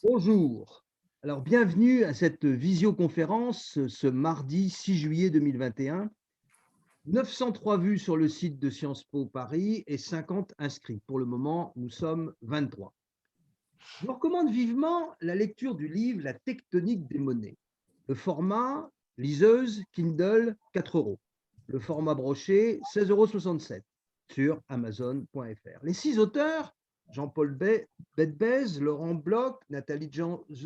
Bonjour. Alors, bienvenue à cette visioconférence ce mardi 6 juillet 2021. 903 vues sur le site de Sciences Po Paris et 50 inscrits. Pour le moment, nous sommes 23. Je vous recommande vivement la lecture du livre La tectonique des monnaies. Le format liseuse Kindle 4 euros. Le format broché 16,67 € sur Amazon.fr. Les 6 auteurs, Jean-Paul Bedbez, Laurent Bloch, Nathalie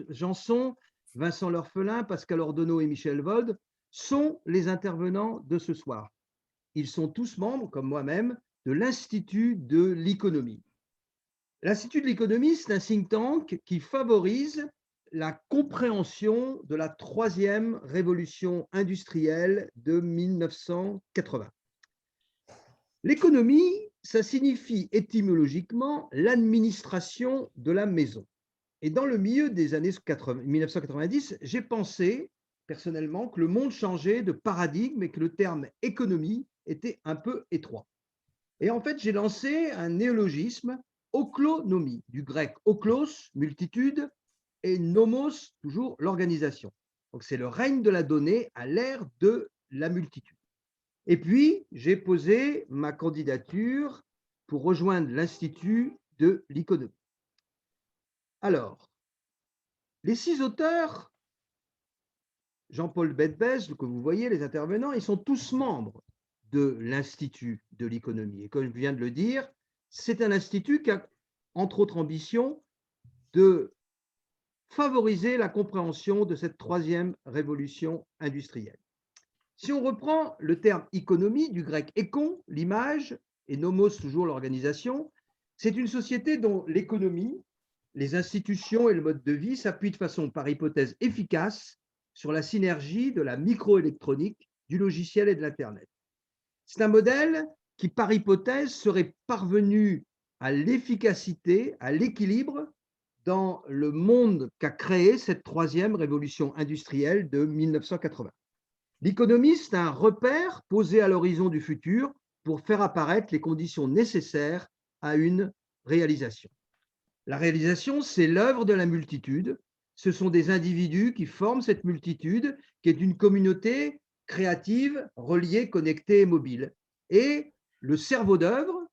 Janson, Vincent L'Orphelin, Pascal Ordonneau et Michel Vold, sont les intervenants de ce soir. Ils sont tous membres, comme moi-même, de l'Institut de l'économie. L'Institut de l'économie, c'est un think tank qui favorise la compréhension de la troisième révolution industrielle de 1980. L'économie, ça signifie étymologiquement l'administration de la maison. Et dans le milieu des années 1990, j'ai pensé personnellement que le monde changeait de paradigme et que le terme économie était un peu étroit. Et en fait, j'ai lancé un néologisme, oklonomie, du grec oklos, multitude, et nomos, toujours l'organisation. Donc c'est le règne de la donnée à l'ère de la multitude. Et puis, j'ai posé ma candidature pour rejoindre l'Institut de l'économie. Alors, les 6 auteurs, Jean-Paul Bedbez, que vous voyez, les intervenants, ils sont tous membres de l'Institut de l'économie. Et comme je viens de le dire, c'est un institut qui a, entre autres ambitions, de favoriser la compréhension de cette troisième révolution industrielle. Si on reprend le terme économie, du grec ékon, l'image, et nomos, toujours l'organisation, c'est une société dont l'économie, les institutions et le mode de vie s'appuient de façon par hypothèse efficace sur la synergie de la microélectronique, du logiciel et de l'Internet. C'est un modèle qui, par hypothèse, serait parvenu à l'efficacité, à l'équilibre dans le monde qu'a créé cette troisième révolution industrielle de 1980. L'économie, c'est un repère posé à l'horizon du futur pour faire apparaître les conditions nécessaires à une réalisation. La réalisation, c'est l'œuvre de la multitude. Ce sont des individus qui forment cette multitude, qui est une communauté créative, reliée, connectée et mobile. Et le cerveau d'œuvre,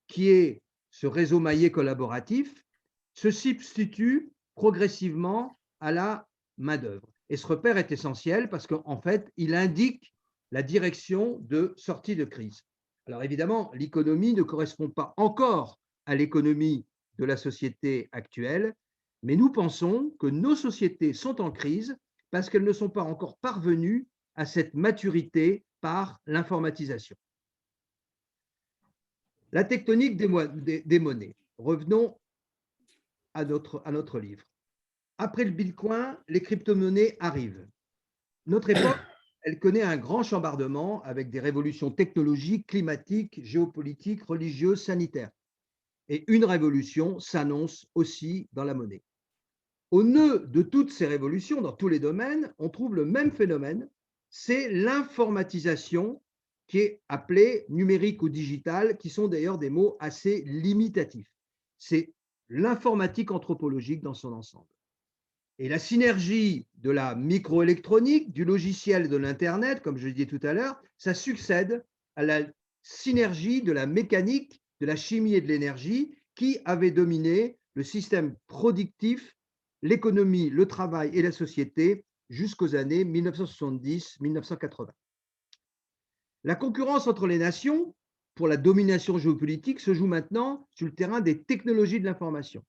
qui est ce réseau maillé collaboratif, se substitue progressivement à la main-d'œuvre. Et ce repère est essentiel parce qu'en fait, il indique la direction de sortie de crise. Alors évidemment, l'économie ne correspond pas encore à l'économie de la société actuelle, mais nous pensons que nos sociétés sont en crise parce qu'elles ne sont pas encore parvenues à cette maturité par l'informatisation. La tectonique des monnaies. Revenons à notre livre. Après le Bitcoin, les crypto-monnaies arrivent. Notre époque, elle connaît un grand chambardement avec des révolutions technologiques, climatiques, géopolitiques, religieuses, sanitaires. Et une révolution s'annonce aussi dans la monnaie. Au nœud de toutes ces révolutions, dans tous les domaines, on trouve le même phénomène, c'est l'informatisation qui est appelée numérique ou digital, qui sont d'ailleurs des mots assez limitatifs. C'est l'informatique anthropologique dans son ensemble. Et la synergie de la microélectronique, du logiciel et de l'Internet, comme je le disais tout à l'heure, ça succède à la synergie de la mécanique, de la chimie et de l'énergie qui avait dominé le système productif, l'économie, le travail et la société jusqu'aux années 1970-1980. La concurrence entre les nations pour la domination géopolitique se joue maintenant sur le terrain des technologies de l'information.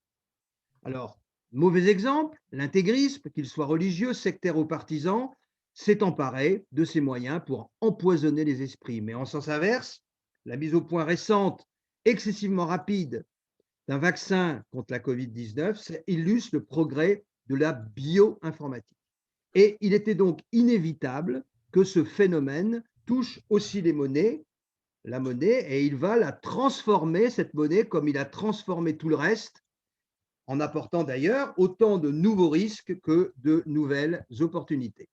Alors, mauvais exemple, l'intégrisme, qu'il soit religieux, sectaire ou partisan, s'est emparé de ces moyens pour empoisonner les esprits. Mais en sens inverse, la mise au point récente, excessivement rapide, d'un vaccin contre la Covid-19 illustre le progrès de la bioinformatique. Et il était donc inévitable que ce phénomène touche aussi les monnaies, la monnaie, et il va la transformer, cette monnaie, comme il a transformé tout le reste, en apportant d'ailleurs autant de nouveaux risques que de nouvelles opportunités.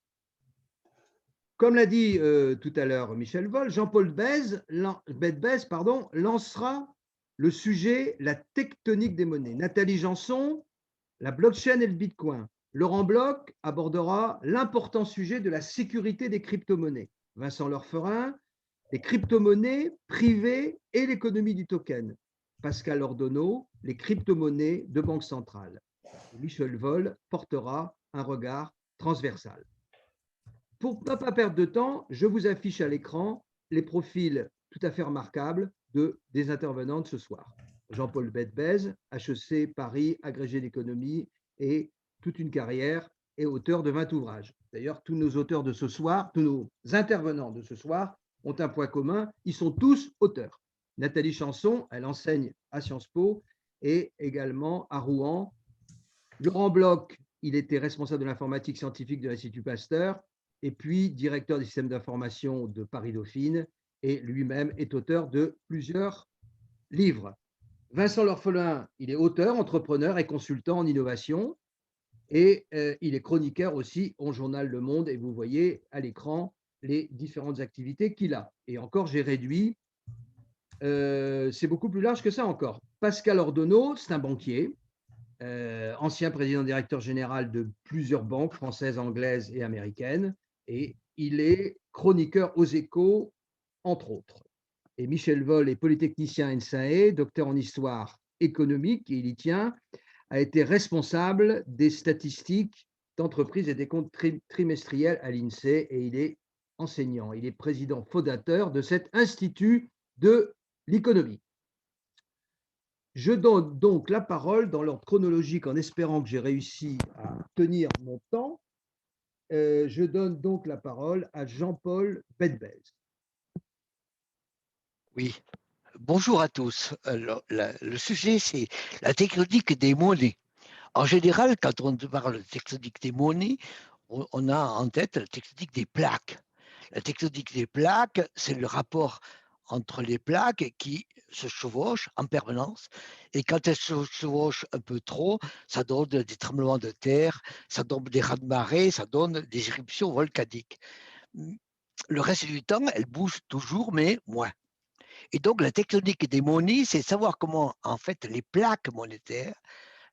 Comme l'a dit tout à l'heure Michel Vold, Jean-Paul Bedbez lancera le sujet la tectonique des monnaies. Nathalie Janson la blockchain et le Bitcoin. Laurent Bloch abordera l'important sujet de la sécurité des crypto-monnaies. Vincent Lorferin, les crypto-monnaies privées et l'économie du token. Pascal Ordonneau, les crypto-monnaies de banque centrale. Michel Vol portera un regard transversal. Pour ne pas perdre de temps, je vous affiche à l'écran les profils tout à fait remarquables des intervenants de ce soir. Jean-Paul Bedbez, HEC Paris, agrégé d'économie et toute une carrière et auteur de 20 ouvrages. D'ailleurs, tous nos auteurs de ce soir, tous nos intervenants de ce soir ont un point commun, ils sont tous auteurs. Nathalie Chanson, elle enseigne à Sciences Po et également à Rouen. Laurent Bloch, il était responsable de l'informatique scientifique de l'Institut Pasteur et puis directeur des systèmes d'information de Paris-Dauphine, et lui-même est auteur de plusieurs livres. Vincent Lorphelin, il est auteur, entrepreneur et consultant en innovation, et il est chroniqueur aussi au journal Le Monde, et vous voyez à l'écran les différentes activités qu'il a. Et encore, j'ai réduit, c'est beaucoup plus large que ça encore. Pascal Ordonneau, c'est un banquier, ancien président directeur général de plusieurs banques françaises, anglaises et américaines, et il est chroniqueur aux Échos, entre autres. Et Michel Vol est polytechnicien INSAE, docteur en histoire économique, et il y tient, a été responsable des statistiques d'entreprise et des comptes trimestriels à l'INSEE, et il est enseignant. Il est président fondateur de cet institut de l'économie. Je donne donc la parole dans l'ordre chronologique en espérant que j'ai réussi à tenir mon temps. Je donne donc la parole à Jean-Paul Bedbez. Oui, bonjour à tous. Alors, le sujet, c'est la tectonique des monnaies. En général, quand on parle de tectonique des monnaies, on a en tête la tectonique des plaques. La tectonique des plaques, c'est le rapport entre les plaques qui se chevauchent en permanence. Et quand elles se chevauchent un peu trop, ça donne des tremblements de terre, ça donne des raz-de-marée, ça donne des éruptions volcaniques. Le reste du temps, elles bougent toujours, mais moins. Et donc, la tectonique des monnaies, c'est savoir comment, en fait, les plaques monétaires,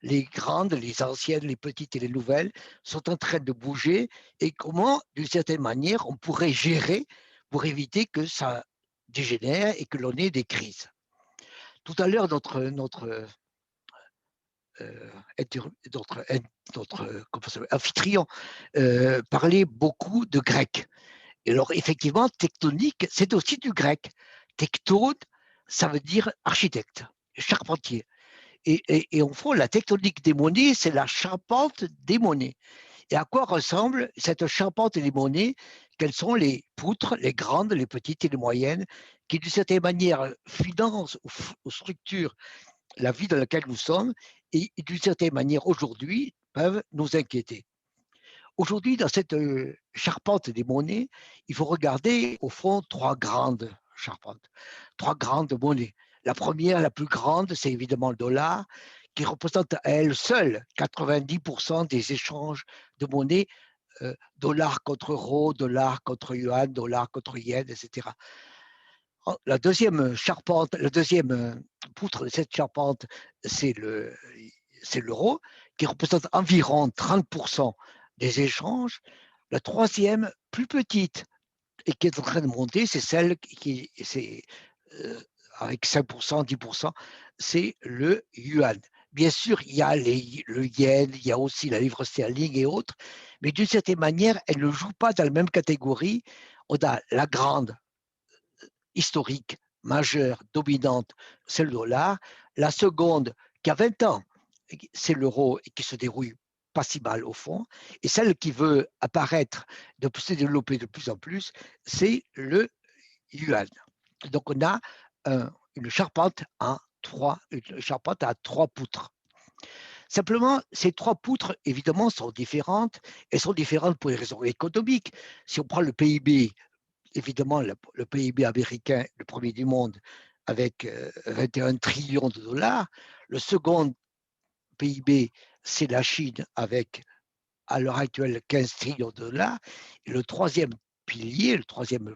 les grandes, les anciennes, les petites et les nouvelles, sont en train de bouger et comment, d'une certaine manière, on pourrait gérer pour éviter que ça dégénère et que l'on ait des crises. Tout à l'heure, notre amphitryon parlait beaucoup de grec. Et alors, effectivement, tectonique, c'est aussi du grec. Tectone, ça veut dire architecte, charpentier. Et au fond, la tectonique des monnaies, c'est la charpente des monnaies. Et à quoi ressemble cette charpente des monnaies? Quelles sont les poutres, les grandes, les petites et les moyennes, qui d'une certaine manière financent ou structurent la vie dans laquelle nous sommes et d'une certaine manière aujourd'hui peuvent nous inquiéter. Aujourd'hui, dans cette charpente des monnaies, il faut regarder au fond trois grandes charpentes, trois grandes monnaies. La première, la plus grande, c'est évidemment le dollar, qui représente à elle seule 90% des échanges de monnaie, dollar contre euro, dollar contre yuan, dollar contre yen, etc. La deuxième charpente, la deuxième poutre de cette charpente, c'est l'euro, qui représente environ 30% des échanges. La troisième, plus petite, et qui est en train de monter, c'est celle qui, avec 5%, 10%, c'est le yuan. Bien sûr, il y a le yen, il y a aussi la livre sterling et autres, mais d'une certaine manière, elles ne jouent pas dans la même catégorie. On a la grande, historique, majeure, dominante, c'est le dollar. La seconde, qui a 20 ans, c'est l'euro et qui se déroule pas si mal au fond. Et celle qui veut apparaître, de se développer de plus en plus, c'est le yuan. Donc on a une charpente à trois poutres. Simplement, ces trois poutres, évidemment, sont différentes. Elles sont différentes pour les raisons économiques. Si on prend le PIB, évidemment, le PIB américain, le premier du monde, avec 21 trillions de dollars. Le second PIB, c'est la Chine, avec à l'heure actuelle 15 trillions de dollars. Et le troisième pilier, la troisième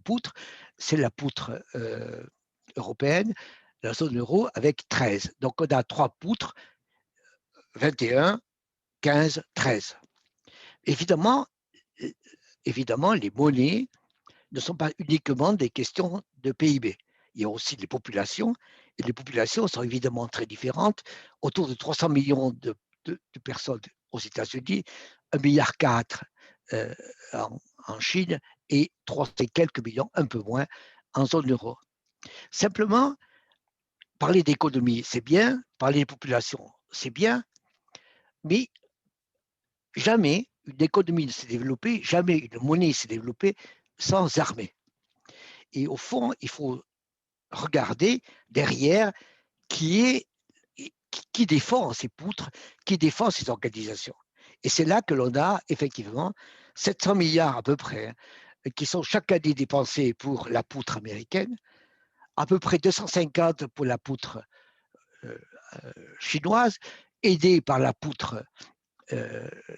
poutre, c'est la poutre européenne, la zone euro, avec 13. Donc on a trois poutres 21, 15, 13. Évidemment, les monnaies ne sont pas uniquement des questions de PIB. Il y a aussi les populations, et les populations sont évidemment très différentes. Autour de 300 millions de personnes aux États-Unis, 1,4 milliard en Chine et 3 et quelques millions, un peu moins, en zone euro. Simplement, parler d'économie, c'est bien, parler des populations, c'est bien, mais jamais une économie ne s'est développée, jamais une monnaie s'est développée sans armée. Et au fond, il faut regarder derrière qui défend ces poutres, qui défend ces organisations. Et c'est là que l'on a effectivement 700 milliards à peu près, qui sont chaque année dépensés pour la poutre américaine, à peu près 250 pour la poutre chinoise, aidée par la poutre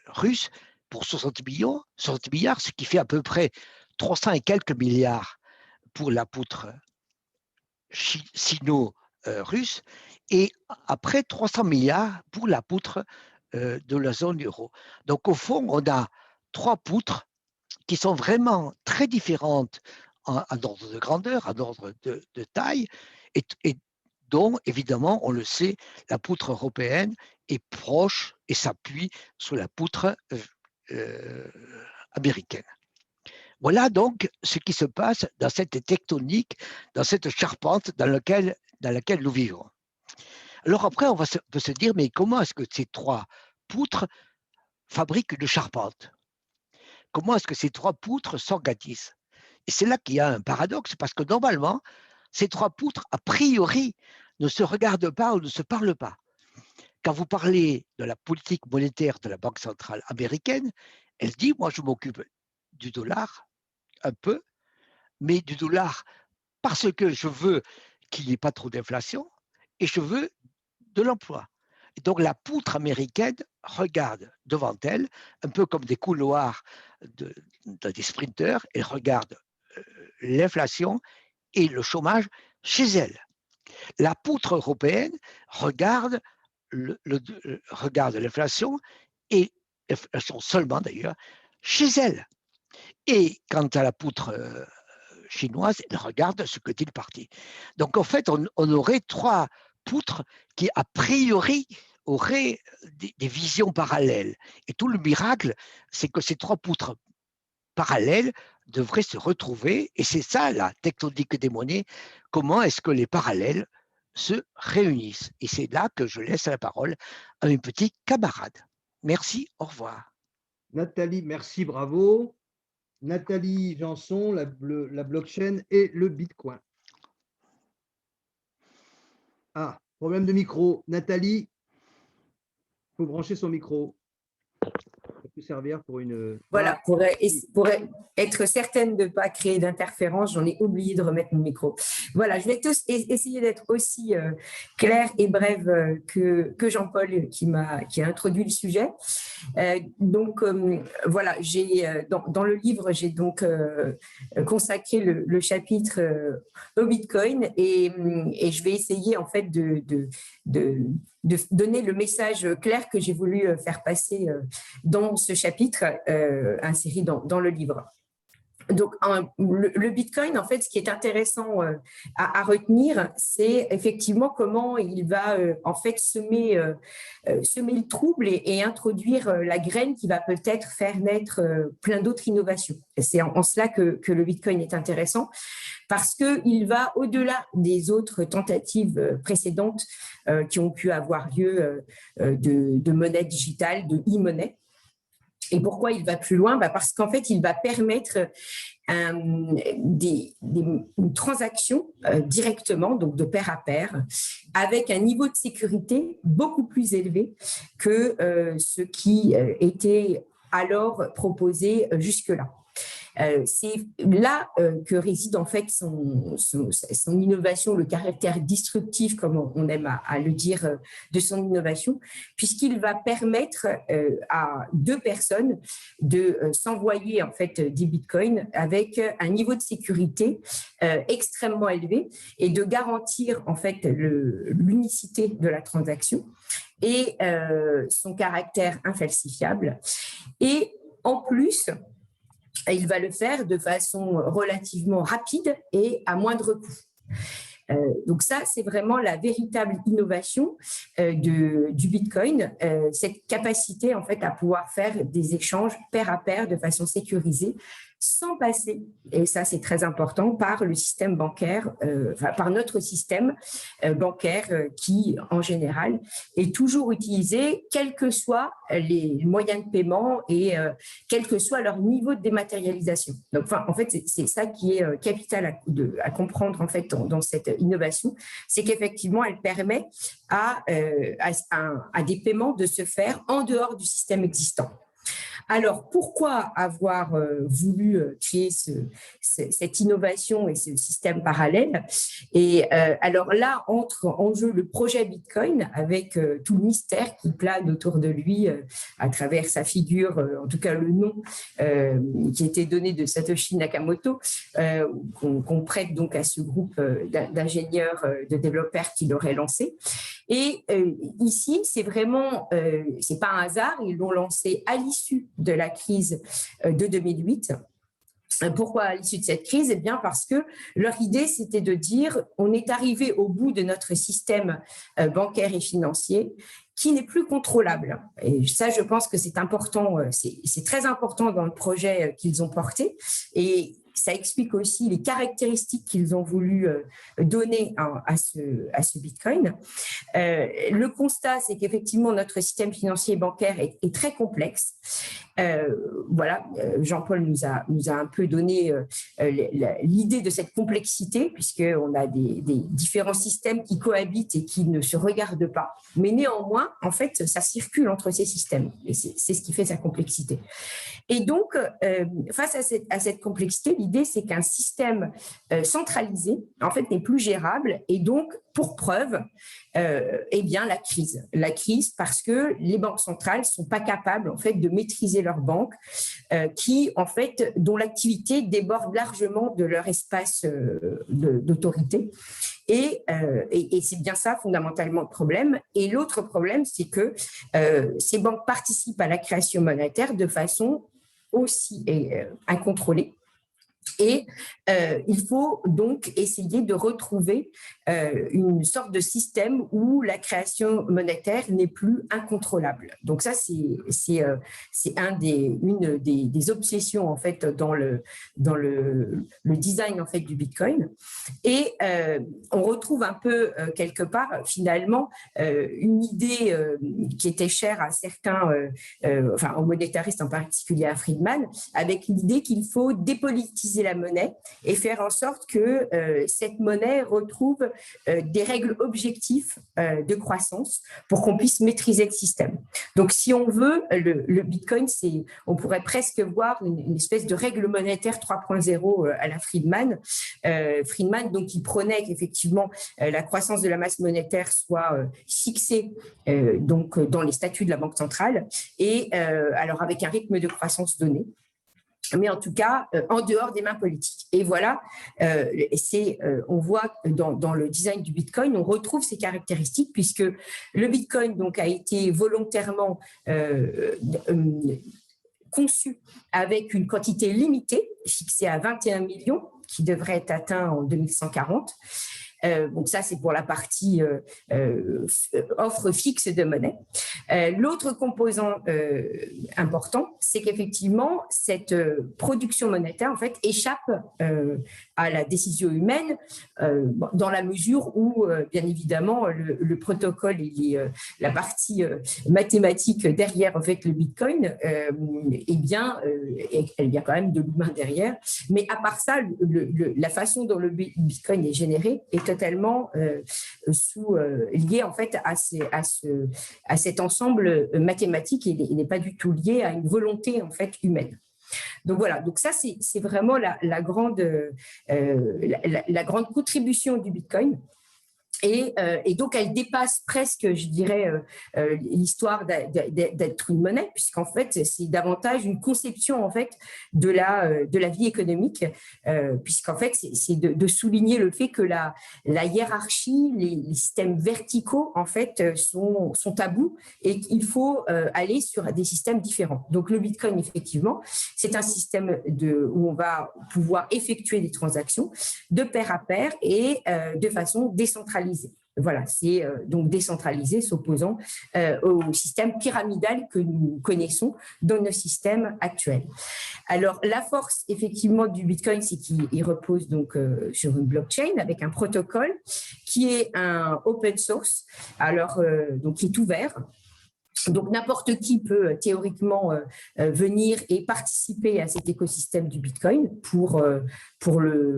russe pour 60 milliards, ce qui fait à peu près 300 et quelques milliards pour la poutre sino-russe, et après 300 milliards pour la poutre de la zone euro. Donc au fond, on a 3 poutres qui sont vraiment très différentes en ordre de grandeur, en ordre de taille, et dont, évidemment, on le sait, la poutre européenne est proche et s'appuie sur la poutre américaine. Voilà donc ce qui se passe dans cette tectonique, dans cette charpente dans laquelle nous vivons. Alors après, on peut se dire, mais comment est-ce que ces 3 poutres fabriquent une charpente? Comment est-ce que ces 3 poutres s'organisent? Et c'est là qu'il y a un paradoxe, parce que normalement, ces 3 poutres, a priori, ne se regardent pas ou ne se parlent pas. Quand vous parlez de la politique monétaire de la Banque centrale américaine, elle dit, moi je m'occupe du dollar, un peu, mais du dollar parce que je veux qu'il n'y ait pas trop d'inflation et je veux de l'emploi. Et donc la poutre américaine regarde devant elle, un peu comme des couloirs des sprinteurs, elle regarde l'inflation et le chômage chez elle. La poutre européenne regarde l'inflation, et l'inflation seulement d'ailleurs, chez elle. Et quant à la poutre chinoise, elle regarde ce que dit le parti. Donc en fait, on aurait 3 poutres qui a priori auraient des visions parallèles. Et tout le miracle, c'est que ces 3 poutres parallèles devraient se retrouver, et c'est ça la tectonique des monnaies. Comment est-ce que les parallèles se réunissent? Et c'est là que je laisse la parole à mes petits camarades. Merci, au revoir. Nathalie, merci, bravo. Nathalie Janson, la blockchain et le Bitcoin. Ah, problème de micro. Nathalie, il faut brancher son micro. Ça peut servir pour une… Voilà, pour être certaine de ne pas créer d'interférence, j'en ai oublié de remettre mon micro. Voilà, je vais essayer d'être aussi claire et brève que Jean-Paul qui a introduit le sujet. Donc, voilà, dans le livre, j'ai donc consacré le chapitre au Bitcoin, et je vais essayer en fait de donner le message clair que j'ai voulu faire passer dans ce chapitre inséré dans le livre. Donc, le Bitcoin, en fait, ce qui est intéressant à retenir, c'est effectivement comment il va en fait semer le trouble et introduire la graine qui va peut-être faire naître plein d'autres innovations. Et c'est en cela que le Bitcoin est intéressant, parce qu'il va au-delà des autres tentatives précédentes qui ont pu avoir lieu de monnaie digitale, de e-monnaie. Et pourquoi il va plus loin? Parce qu'en fait, il va permettre une transaction directement, donc de pair à pair, avec un niveau de sécurité beaucoup plus élevé que ce qui était alors proposé jusque-là. C'est là que réside en fait son innovation, le caractère disruptif, comme on aime à le dire, de son innovation, puisqu'il va permettre à 2 personnes de s'envoyer en fait des bitcoins avec un niveau de sécurité extrêmement élevé, et de garantir en fait l'unicité de la transaction. et son caractère infalsifiable. Et en plus, il va le faire de façon relativement rapide et à moindre coût. Donc ça, c'est vraiment la véritable innovation du Bitcoin, cette capacité en fait à pouvoir faire des échanges pair à pair de façon sécurisée, sans passer, et ça c'est très important, par le système bancaire, par notre système bancaire qui, en général, est toujours utilisé, quels que soient les moyens de paiement et quel que soit leur niveau de dématérialisation. Donc, en fait, c'est ça qui est capital à comprendre en fait dans cette innovation, c'est qu'effectivement, elle permet à des paiements de se faire en dehors du système existant. Alors, pourquoi avoir voulu créer cette innovation et ce système parallèle? Et alors là, entre en jeu le projet Bitcoin avec tout le mystère qui plane autour de lui à travers sa figure, en tout cas le nom qui a été donné de Satoshi Nakamoto, qu'on prête donc à ce groupe d'ingénieurs, de développeurs qui l'aurait lancé. Et ici, c'est vraiment, c'est pas un hasard, ils l'ont lancé à l'issue de la crise de 2008. Pourquoi à l'issue de cette crise? Eh bien parce que leur idée, c'était de dire on est arrivé au bout de notre système bancaire et financier qui n'est plus contrôlable. Et ça, je pense que c'est important, c'est très important dans le projet qu'ils ont porté. Et ça explique aussi les caractéristiques qu'ils ont voulu donner à ce Bitcoin. Le constat, c'est qu'effectivement, notre système financier et bancaire est très complexe. Voilà, Jean-Paul nous a un peu donné l'idée de cette complexité, puisqu'on a des différents systèmes qui cohabitent et qui ne se regardent pas. Mais néanmoins, en fait, ça circule entre ces systèmes. Et c'est ce qui fait sa complexité. Et donc, face à cette complexité, l'idée, c'est qu'un système centralisé, en fait, n'est plus gérable. Et donc, pour preuve, eh bien, la crise. La crise parce que les banques centrales ne sont pas capables, en fait, de maîtriser leurs banques dont l'activité déborde largement de leur espace d'autorité. Et c'est bien ça, fondamentalement, le problème. Et l'autre problème, c'est que ces banques participent à la création monétaire de façon aussi incontrôlée. Et il faut donc essayer de retrouver une sorte de système où la création monétaire n'est plus incontrôlable. Donc ça, c'est une des obsessions en fait dans le design en fait du Bitcoin. Et on retrouve un peu quelque part finalement une idée qui était chère à certains, aux monétaristes en particulier à Friedman, avec l'idée qu'il faut dépolitiser la monnaie et faire en sorte que cette monnaie retrouve des règles objectives de croissance pour qu'on puisse maîtriser le système. Donc, si on veut, le Bitcoin, on pourrait presque voir une espèce de règle monétaire 3.0 à la Friedman. Friedman, donc, il prônait qu'effectivement, la croissance de la masse monétaire soit fixée donc, dans les statuts de la Banque centrale et alors avec un rythme de croissance donné, mais en tout cas en dehors des mains politiques. Et voilà, on voit dans le design du Bitcoin, on retrouve ces caractéristiques puisque le Bitcoin donc, a été volontairement conçu avec une quantité limitée, fixée à 21 millions, qui devrait être atteint en 2140. Donc ça, c'est pour la partie offre fixe de monnaie. L'autre composant important, c'est qu'effectivement, cette production monétaire, en fait, échappe à la décision humaine dans la mesure où, bien évidemment, le protocole et la partie mathématique derrière, en fait, le Bitcoin, eh bien, il y a quand même de l'humain derrière. Mais à part ça, la façon dont le Bitcoin est généré est totalement lié en fait à cet ensemble mathématique et il n'est pas du tout lié à une volonté en fait humaine. Donc voilà, donc ça c'est vraiment la grande contribution du Bitcoin. Et donc, elle dépasse presque, je dirais, l'histoire d'être une monnaie, puisqu'en fait, c'est davantage une conception en fait de la vie économique, puisqu'en fait, c'est de souligner le fait que la hiérarchie, les systèmes verticaux, en fait, sont tabous et qu'il faut aller sur des systèmes différents. Donc, le Bitcoin, effectivement, c'est un système où on va pouvoir effectuer des transactions de pair à pair et de façon décentralisée. Voilà, c'est donc décentralisé, s'opposant au système pyramidal que nous connaissons dans nos systèmes actuels. Alors, la force, effectivement, du Bitcoin, c'est qu'il repose donc sur une blockchain avec un protocole qui est un open source, alors donc qui est ouvert. Donc, n'importe qui peut théoriquement venir et participer à cet écosystème du Bitcoin pour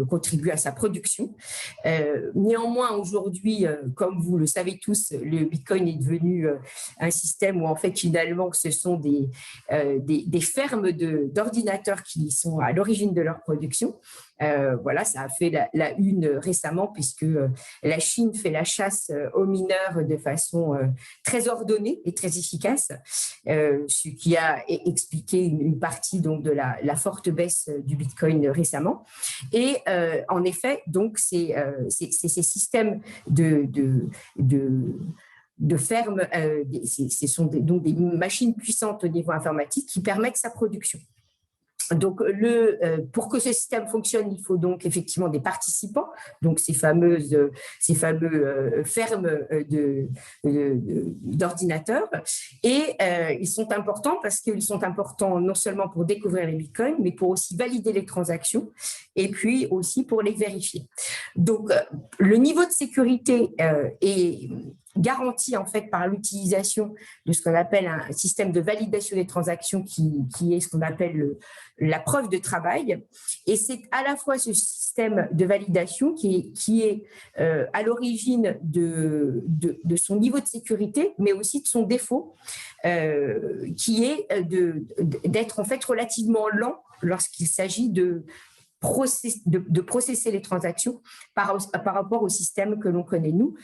contribuer à sa production. Néanmoins, aujourd'hui, comme vous le savez tous, le Bitcoin est devenu un système où, en fait, finalement, ce sont des fermes d'ordinateurs qui sont à l'origine de leur production. Voilà, ça a fait la une récemment puisque la Chine fait la chasse aux mineurs de façon très ordonnée et très efficace, ce qui a expliqué une partie donc de la forte baisse du Bitcoin récemment. Et en effet, donc ces systèmes de ferme, ce sont donc des machines puissantes au niveau informatique qui permettent sa production. Donc, pour que ce système fonctionne, il faut donc effectivement des participants, donc ces fameux fermes d'ordinateurs. Et ils sont importants parce qu'ils sont importants non seulement pour découvrir les bitcoins, mais pour aussi valider les transactions et puis aussi pour les vérifier. Donc, le niveau de sécurité est garantie en fait par l'utilisation de ce qu'on appelle un système de validation des transactions qui est ce qu'on appelle la preuve de travail. Et c'est à la fois ce système de validation qui est à l'origine de son niveau de sécurité, mais aussi de son défaut, qui est d'être en fait relativement lent lorsqu'il s'agit de processer les transactions par rapport au système que l'on connaît nous.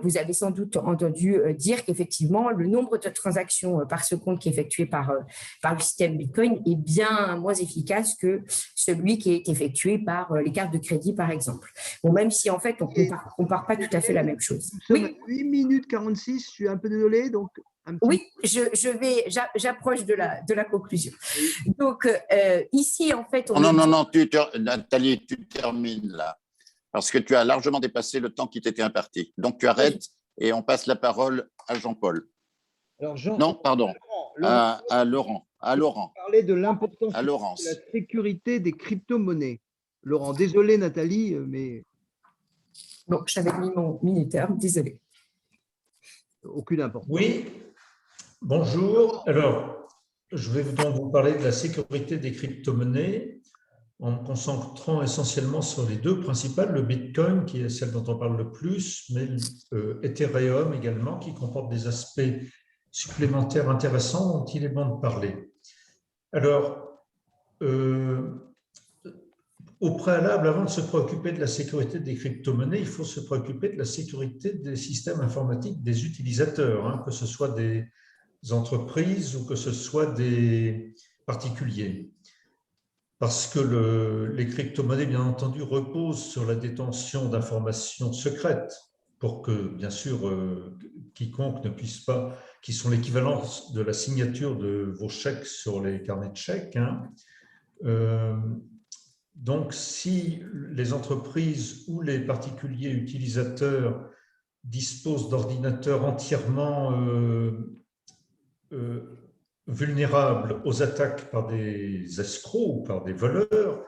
Vous avez sans doute entendu dire qu'effectivement, le nombre de transactions par seconde qui est effectué par le système Bitcoin est bien moins efficace que celui qui est effectué par les cartes de crédit, par exemple. Bon, même si en fait, on ne compare pas tout à fait la même chose. Oui. 8 minutes 46, je suis un peu désolé, donc… Oui, j'approche de la conclusion. Donc, ici, en fait… Non, Nathalie, tu termines là, parce que tu as largement dépassé le temps qui t'était imparti. Donc, tu arrêtes et on passe la parole à Jean-Paul. Alors, non, pardon, à Laurent. Parler de l'importance de la sécurité des crypto-monnaies. Laurent, désolé Nathalie, mais… Bon, j'avais mis mon minuteur, désolé. Aucune importance. Oui, bonjour. Alors, je vais donc vous parler de la sécurité des crypto-monnaies en me concentrant essentiellement sur les deux principales, le Bitcoin, qui est celle dont on parle le plus, mais Ethereum également, qui comporte des aspects supplémentaires intéressants dont il est bon de parler. Alors, au préalable, avant de se préoccuper de la sécurité des crypto-monnaies, il faut se préoccuper de la sécurité des systèmes informatiques des utilisateurs, que ce soit des entreprises ou que ce soit des particuliers. Parce que les crypto-monnaies, bien entendu, reposent sur la détention d'informations secrètes pour que, bien sûr, quiconque ne puisse pas, qui sont l'équivalent de la signature de vos chèques sur les carnets de chèques. Donc, si les entreprises ou les particuliers utilisateurs disposent d'ordinateurs entièrement vulnérables aux attaques par des escrocs ou par des voleurs,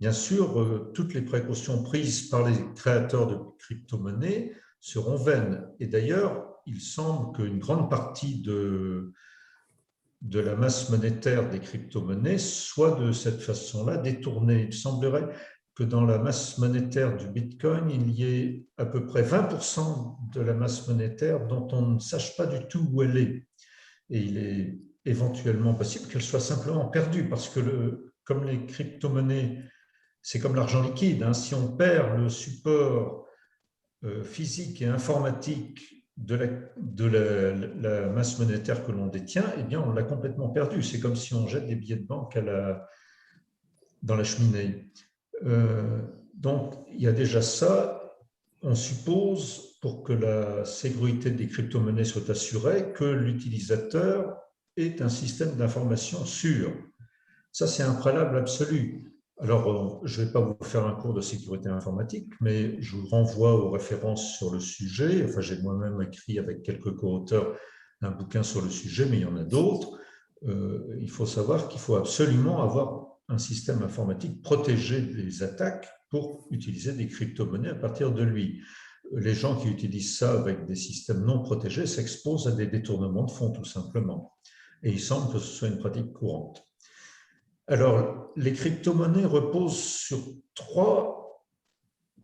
bien sûr, toutes les précautions prises par les créateurs de crypto-monnaies seront vaines. Et d'ailleurs, il semble qu'une grande partie de la masse monétaire des crypto-monnaies soit de cette façon-là détournée. Il semblerait que dans la masse monétaire du Bitcoin, il y ait à peu près 20% de la masse monétaire dont on ne sache pas du tout où elle est. Et il est éventuellement possible qu'elle soit simplement perdue parce que, comme les crypto-monnaies, c'est comme l'argent liquide. Si on perd le support physique et informatique de la masse monétaire que l'on détient, eh bien, on l'a complètement perdue. C'est comme si on jette des billets de banque dans la cheminée. Donc, il y a déjà ça. On suppose, pour que la sécurité des crypto-monnaies soit assurée, que l'utilisateur ait un système d'information sûr. Ça, c'est un préalable absolu. Alors, je ne vais pas vous faire un cours de sécurité informatique, mais je vous renvoie aux références sur le sujet. Enfin, j'ai moi-même écrit avec quelques co-auteurs un bouquin sur le sujet, mais il y en a d'autres. Il faut savoir qu'il faut absolument avoir un système informatique protégé des attaques pour utiliser des crypto-monnaies à partir de lui. Les gens qui utilisent ça avec des systèmes non protégés s'exposent à des détournements de fonds, tout simplement. Et il semble que ce soit une pratique courante. Alors, les crypto-monnaies reposent sur 3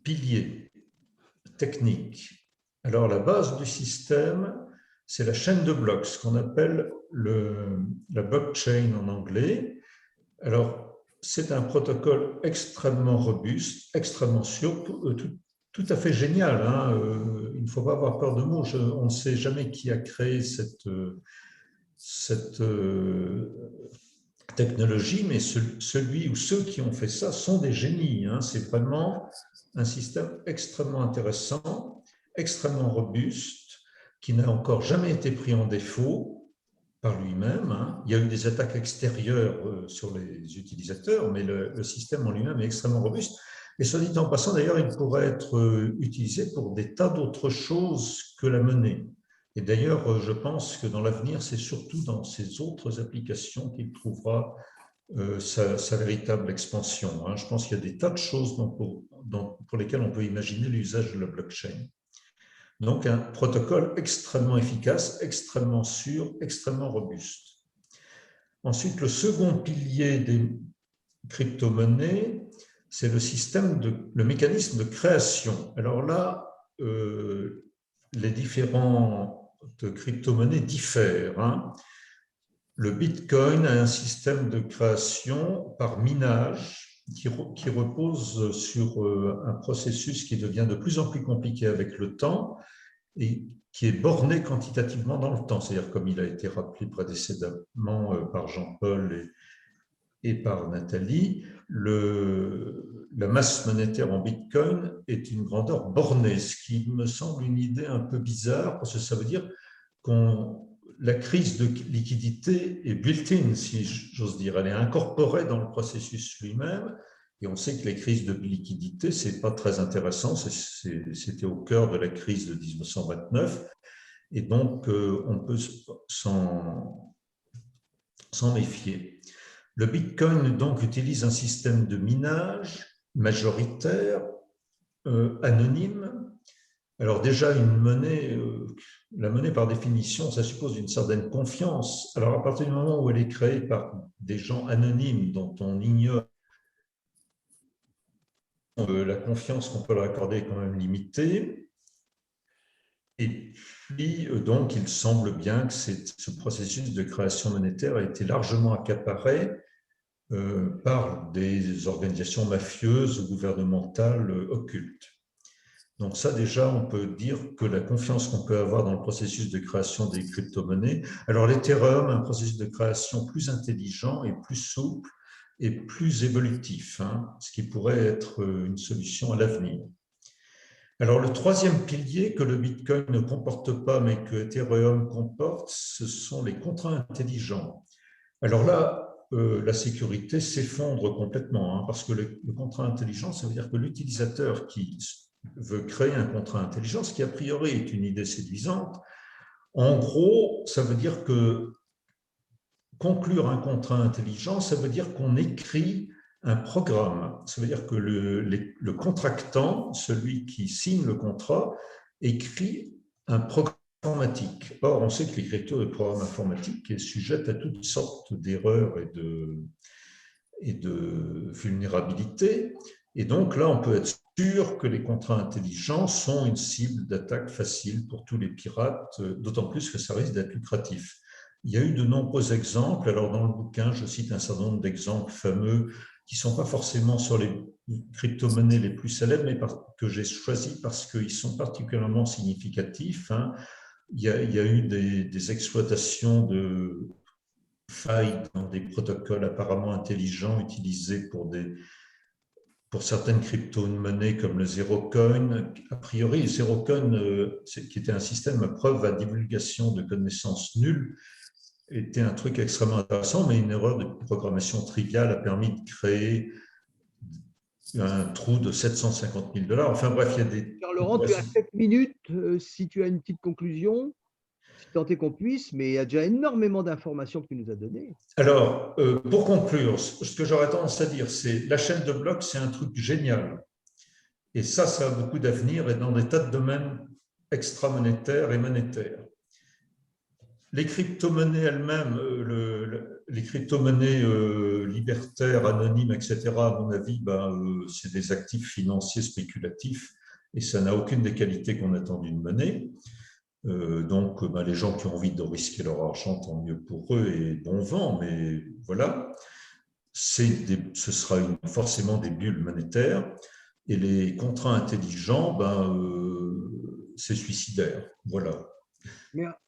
piliers techniques. Alors, la base du système, c'est la chaîne de blocs, ce qu'on appelle la blockchain en anglais. Alors, c'est un protocole extrêmement robuste, extrêmement sûr, tout à fait génial. Hein. Il ne faut pas avoir peur de mots. On ne sait jamais qui a créé cette technologie, mais celui ou ceux qui ont fait ça sont des génies. Hein. C'est vraiment un système extrêmement intéressant, extrêmement robuste, qui n'a encore jamais été pris en défaut par lui-même. Hein. Il y a eu des attaques extérieures sur les utilisateurs, mais le système en lui-même est extrêmement robuste. Et soit dit en passant, d'ailleurs, il pourrait être utilisé pour des tas d'autres choses que la monnaie. Et d'ailleurs, je pense que dans l'avenir, c'est surtout dans ces autres applications qu'il trouvera sa véritable expansion. Hein. Je pense qu'il y a des tas de choses pour lesquelles on peut imaginer l'usage de la blockchain. Donc, un protocole extrêmement efficace, extrêmement sûr, extrêmement robuste. Ensuite, le second pilier des crypto-monnaies, c'est le mécanisme de création. Alors là, les différentes crypto-monnaies diffèrent. Hein. Le Bitcoin a un système de création par minage qui repose sur un processus qui devient de plus en plus compliqué avec le temps et qui est borné quantitativement dans le temps. C'est-à-dire, comme il a été rappelé précédemment par Jean-Paul et par Nathalie, la masse monétaire en Bitcoin est une grandeur bornée, ce qui me semble une idée un peu bizarre, parce que ça veut dire la crise de liquidité est built-in, si j'ose dire. Elle est incorporée dans le processus lui-même. Et on sait que les crises de liquidité, ce n'est pas très intéressant. C'était au cœur de la crise de 1929. Et donc, on peut s'en méfier. Le Bitcoin, donc, utilise un système de minage majoritaire, anonyme. Alors déjà, une monnaie, la monnaie par définition, ça suppose une certaine confiance. Alors à partir du moment où elle est créée par des gens anonymes dont on ignore, la confiance qu'on peut leur accorder est quand même limitée. Et puis, donc, il semble bien que ce processus de création monétaire a été largement accaparé par des organisations mafieuses ou gouvernementales occultes. Donc ça, déjà, on peut dire que la confiance qu'on peut avoir dans le processus de création des crypto-monnaies, alors l'Ethereum, un processus de création plus intelligent et plus souple et plus évolutif, hein, ce qui pourrait être une solution à l'avenir. Alors le troisième pilier que le Bitcoin ne comporte pas, mais que Ethereum comporte, ce sont les contrats intelligents. Alors là, la sécurité s'effondre complètement, hein, parce que le contrat intelligent, ça veut dire que l'utilisateur qui veut créer un contrat intelligent, ce qui a priori est une idée séduisante, en gros, ça veut dire que conclure un contrat intelligent, ça veut dire qu'on écrit un programme. Ça veut dire que le contractant, celui qui signe le contrat, écrit un programme informatique. Or, on sait que l'écriture de programmes informatiques est sujette à toutes sortes d'erreurs et de vulnérabilités. Et donc là, on peut être sûr que les contrats intelligents sont une cible d'attaque facile pour tous les pirates, d'autant plus que ça risque d'être lucratif. Il y a eu de nombreux exemples. Alors, dans le bouquin, je cite un certain nombre d'exemples fameux qui ne sont pas forcément sur les crypto-monnaies les plus célèbres, mais que j'ai choisis parce qu'ils sont particulièrement significatifs. Hein. Il y a eu des exploitations de failles dans des protocoles apparemment intelligents utilisés pour certaines crypto-monnaies comme le Zerocoin. A priori, le Zerocoin, qui était un système à preuve à divulgation de connaissances nulles, était un truc extrêmement intéressant, mais une erreur de programmation triviale a permis de créer un trou de 750 000 $. Enfin bref, il y a des… Laurent, tu as 7 minutes. Si tu as une petite conclusion, si tant est qu'on puisse, mais il y a déjà énormément d'informations que tu nous as données. Alors, pour conclure, ce que j'aurais tendance à dire, c'est la chaîne de blocs, c'est un truc génial. Et ça a beaucoup d'avenir et dans des tas de domaines extra-monétaires et monétaires. Les crypto-monnaies elles-mêmes, les crypto-monnaies libertaires, anonymes, etc., à mon avis, c'est des actifs financiers spéculatifs et ça n'a aucune des qualités qu'on attend d'une monnaie. Donc, les gens qui ont envie de risquer leur argent, tant mieux pour eux et bon vent, mais voilà. Ce sera forcément des bulles monétaires et les contrats intelligents, c'est suicidaire. Voilà.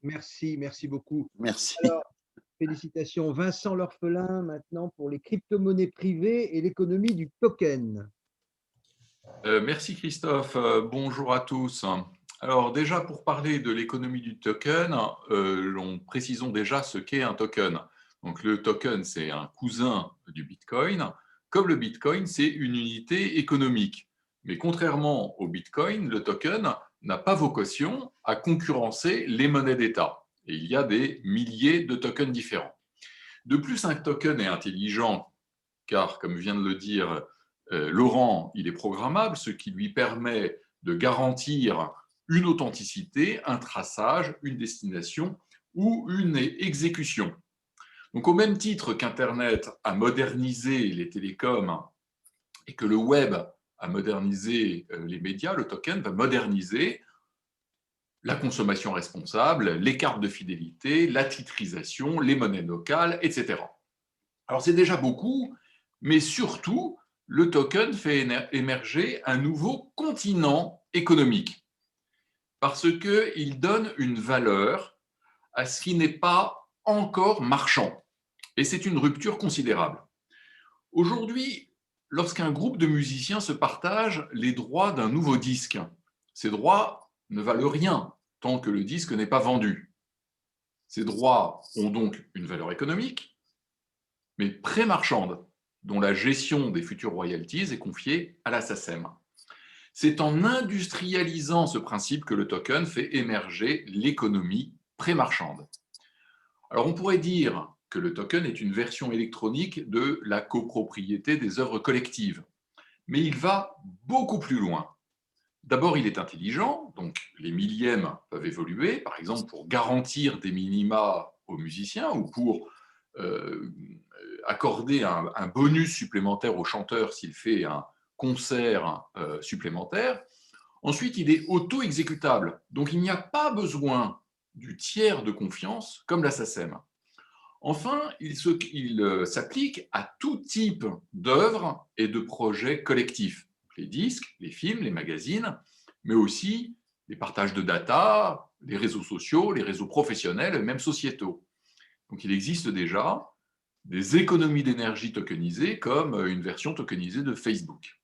Merci beaucoup. Merci. Alors, félicitations. Vincent L'Orphelin, maintenant, pour les crypto-monnaies privées et l'économie du token. Merci Christophe. Bonjour à tous. Alors déjà, pour parler de l'économie du token, précisons déjà ce qu'est un token. Donc le token, c'est un cousin du Bitcoin. Comme le Bitcoin, c'est une unité économique. Mais contrairement au Bitcoin, le token n'a pas vocation à concurrencer les monnaies d'État. Et il y a des milliers de tokens différents. De plus, un token est intelligent, car, comme vient de le dire Laurent, il est programmable, ce qui lui permet de garantir une authenticité, un traçage, une destination ou une exécution. Donc, au même titre qu'Internet a modernisé les télécoms et que le web a modernisé les médias, le token va moderniser la consommation responsable, les cartes de fidélité, la titrisation, les monnaies locales, etc. Alors, c'est déjà beaucoup, mais surtout, le token fait émerger un nouveau continent économique parce qu'il donne une valeur à ce qui n'est pas encore marchand. Et c'est une rupture considérable. Aujourd'hui, lorsqu'un groupe de musiciens se partage les droits d'un nouveau disque, ces droits ne valent rien tant que le disque n'est pas vendu. Ces droits ont donc une valeur économique, mais pré-marchande, dont la gestion des futurs royalties est confiée à la SACEM. C'est en industrialisant ce principe que le token fait émerger l'économie pré-marchande. Alors on pourrait dire que le token est une version électronique de la copropriété des œuvres collectives, mais il va beaucoup plus loin. D'abord, il est intelligent, donc les millièmes peuvent évoluer, par exemple pour garantir des minima aux musiciens ou pour accorder un bonus supplémentaire au chanteur s'il fait un concert supplémentaire. Ensuite, il est auto-exécutable, donc il n'y a pas besoin du tiers de confiance comme la SACEM. Enfin, il s'applique à tout type d'œuvres et de projets collectifs, les disques, les films, les magazines, mais aussi les partages de data, les réseaux sociaux, les réseaux professionnels, même sociétaux. Donc il existe déjà des économies d'énergie tokenisées comme une version tokenisée de Facebook.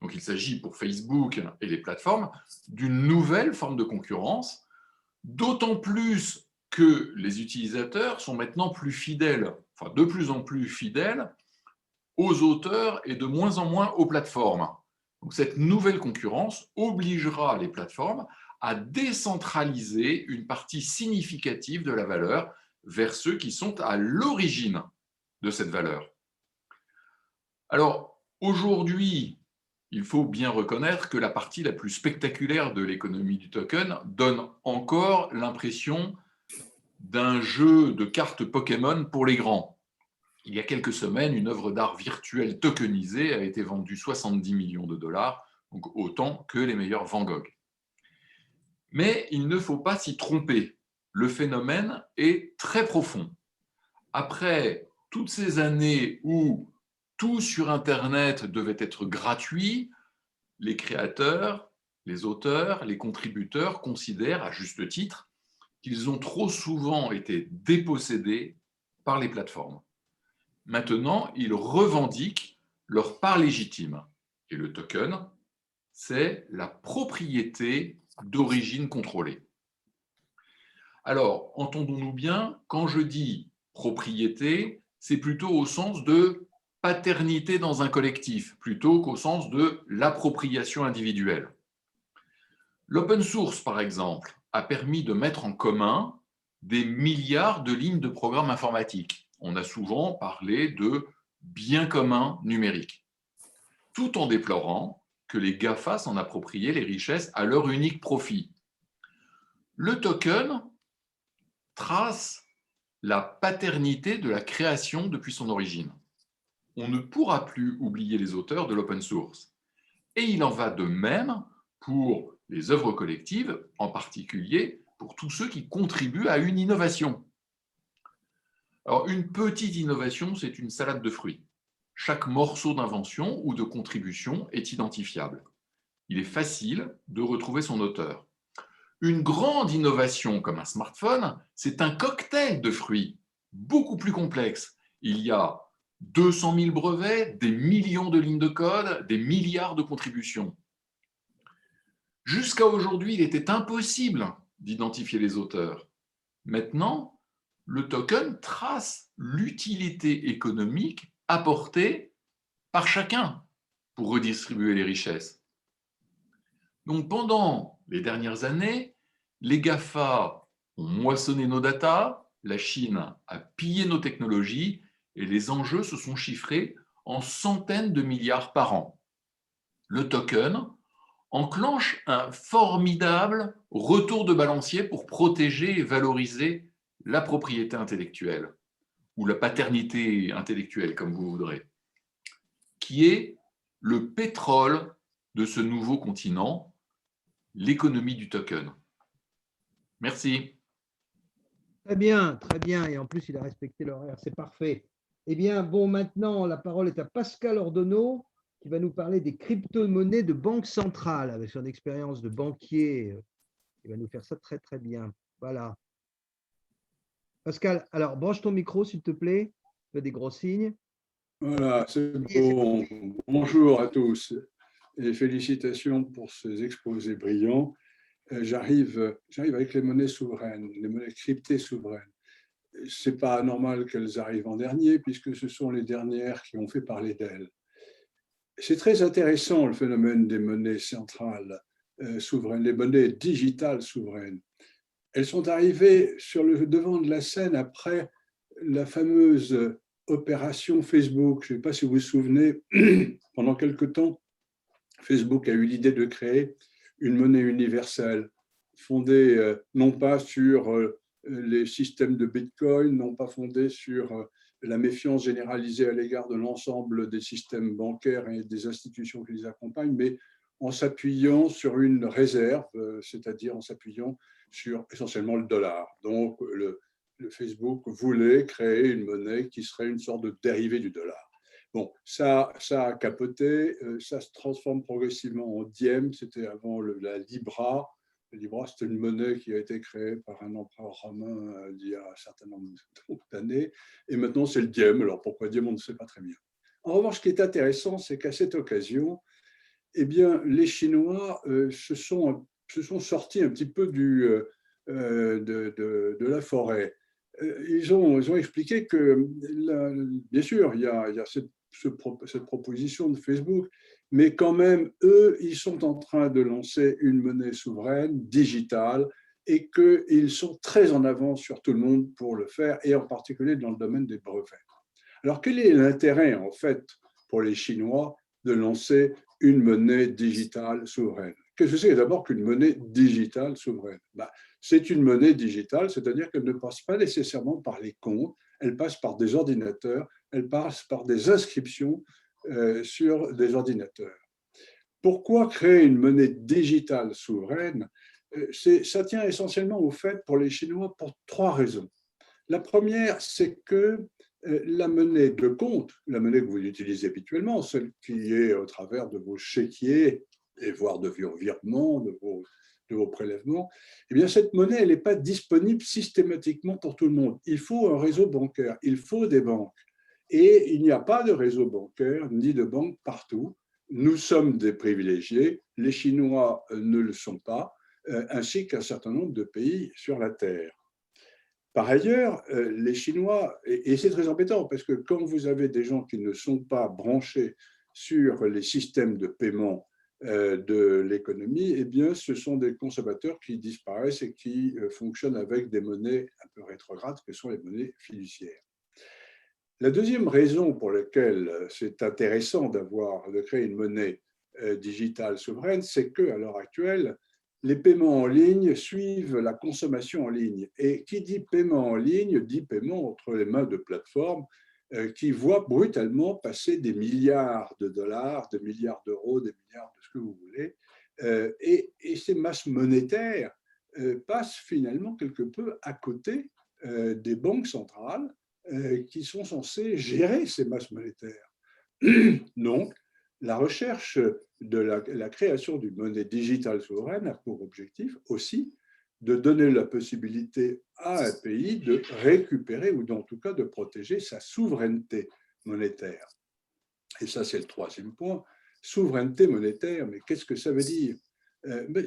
Donc il s'agit pour Facebook et les plateformes d'une nouvelle forme de concurrence, d'autant plus que les utilisateurs sont maintenant plus fidèles, enfin de plus en plus fidèles aux auteurs et de moins en moins aux plateformes. Donc cette nouvelle concurrence obligera les plateformes à décentraliser une partie significative de la valeur vers ceux qui sont à l'origine de cette valeur. Alors aujourd'hui, il faut bien reconnaître que la partie la plus spectaculaire de l'économie du token donne encore l'impression d'un jeu de cartes Pokémon pour les grands. Il y a quelques semaines, une œuvre d'art virtuelle tokenisée a été vendue 70 millions de dollars, donc autant que les meilleurs Van Gogh. Mais il ne faut pas s'y tromper. Le phénomène est très profond. Après toutes ces années où tout sur Internet devait être gratuit, les créateurs, les auteurs, les contributeurs considèrent, à juste titre, qu'ils ont trop souvent été dépossédés par les plateformes. Maintenant, ils revendiquent leur part légitime. Et le token, c'est la propriété d'origine contrôlée. Alors, entendons-nous bien, quand je dis propriété, c'est plutôt au sens de paternité dans un collectif, plutôt qu'au sens de l'appropriation individuelle. L'open source, par exemple, a permis de mettre en commun des milliards de lignes de programmes informatiques. On a souvent parlé de biens communs numériques, tout en déplorant que les GAFA s'en appropriaient les richesses à leur unique profit. Le token trace la paternité de la création depuis son origine. On ne pourra plus oublier les auteurs de l'open source. Et il en va de même pour les œuvres collectives, en particulier pour tous ceux qui contribuent à une innovation. Alors, une petite innovation, c'est une salade de fruits. Chaque morceau d'invention ou de contribution est identifiable. Il est facile de retrouver son auteur. Une grande innovation comme un smartphone, c'est un cocktail de fruits, beaucoup plus complexe. Il y a 200 000 brevets, des millions de lignes de code, des milliards de contributions. Jusqu'à aujourd'hui, il était impossible d'identifier les auteurs. Maintenant, le token trace l'utilité économique apportée par chacun pour redistribuer les richesses. Donc pendant les dernières années, les GAFA ont moissonné nos datas, la Chine a pillé nos technologies et les enjeux se sont chiffrés en centaines de milliards par an. Le token enclenche un formidable retour de balancier pour protéger et valoriser la propriété intellectuelle, ou la paternité intellectuelle, comme vous voudrez, qui est le pétrole de ce nouveau continent, l'économie du token. Merci. Très bien, très bien. Et en plus, il a respecté l'horaire, c'est parfait. Eh bien, bon, maintenant, la parole est à Pascal Ordonneau, qui va nous parler des crypto-monnaies de banque centrale, avec son expérience de banquier. Il va nous faire ça très, très bien. Voilà. Pascal, alors, branche ton micro, s'il te plaît. Fais des gros signes. Voilà, c'est bon. Bonjour à tous et félicitations pour ces exposés brillants. J'arrive avec les monnaies souveraines, les monnaies cryptées souveraines. Ce n'est pas normal qu'elles arrivent en dernier puisque ce sont les dernières qui ont fait parler d'elles. C'est très intéressant le phénomène des monnaies centrales souveraines, les monnaies digitales souveraines. Elles sont arrivées sur le devant de la scène après la fameuse opération Facebook. Je ne sais pas si vous vous souvenez, pendant quelque temps, Facebook a eu l'idée de créer une monnaie universelle fondée non pas sur les systèmes de Bitcoin, non pas fondée sur la méfiance généralisée à l'égard de l'ensemble des systèmes bancaires et des institutions qui les accompagnent, mais en s'appuyant sur une réserve, c'est-à-dire en s'appuyant sur essentiellement le dollar. Donc, le Facebook voulait créer une monnaie qui serait une sorte de dérivé du dollar. Bon, ça a capoté, ça se transforme progressivement en diem, c'était avant la Libra. La Libra, c'était une monnaie qui a été créée par un empereur romain il y a un certain nombre d'années, et maintenant c'est le diem. Alors pourquoi diem, on ne sait pas très bien. En revanche, ce qui est intéressant, c'est qu'à cette occasion, eh bien, les Chinois se sont sortis un petit peu de la forêt. Ils ont expliqué que, bien sûr, il y a cette proposition de Facebook, mais quand même, eux, ils sont en train de lancer une monnaie souveraine, digitale, et qu'ils sont très en avance sur tout le monde pour le faire, et en particulier dans le domaine des brevets. Alors, quel est l'intérêt, en fait, pour les Chinois de lancer une monnaie digitale souveraine? Qu'est-ce que c'est d'abord qu'une monnaie digitale souveraine? C'est une monnaie digitale, c'est-à-dire qu'elle ne passe pas nécessairement par les comptes, elle passe par des ordinateurs, elle passe par des inscriptions sur des ordinateurs. Pourquoi créer une monnaie digitale souveraine? Ça tient essentiellement au fait pour les Chinois pour trois raisons. La première, c'est que La monnaie de compte, la monnaie que vous utilisez habituellement, celle qui est au travers de vos chéquiers et voire de vos virements, de vos prélèvements, eh bien cette monnaie, elle n'est pas disponible systématiquement pour tout le monde. Il faut un réseau bancaire, il faut des banques. Et il n'y a pas de réseau bancaire ni de banque partout. Nous sommes des privilégiés, les Chinois ne le sont pas, ainsi qu'un certain nombre de pays sur la Terre. Par ailleurs, les Chinois, et c'est très embêtant, parce que quand vous avez des gens qui ne sont pas branchés sur les systèmes de paiement de l'économie, eh bien, ce sont des consommateurs qui disparaissent et qui fonctionnent avec des monnaies un peu rétrogrades, que sont les monnaies fiduciaires. La deuxième raison pour laquelle c'est intéressant de créer une monnaie digitale souveraine, c'est qu'à l'heure actuelle, les paiements en ligne suivent la consommation en ligne. Et qui dit paiement en ligne, dit paiement entre les mains de plateformes qui voient brutalement passer des milliards de dollars, des milliards d'euros, des milliards de ce que vous voulez. Et ces masses monétaires passent finalement quelque peu à côté des banques centrales qui sont censées gérer ces masses monétaires. Donc, la recherche de la création d'une monnaie digitale souveraine a pour objectif aussi de donner la possibilité à un pays de récupérer ou en tout cas de protéger sa souveraineté monétaire. Et ça, c'est le troisième point. Souveraineté monétaire, mais qu'est-ce que ça veut dire?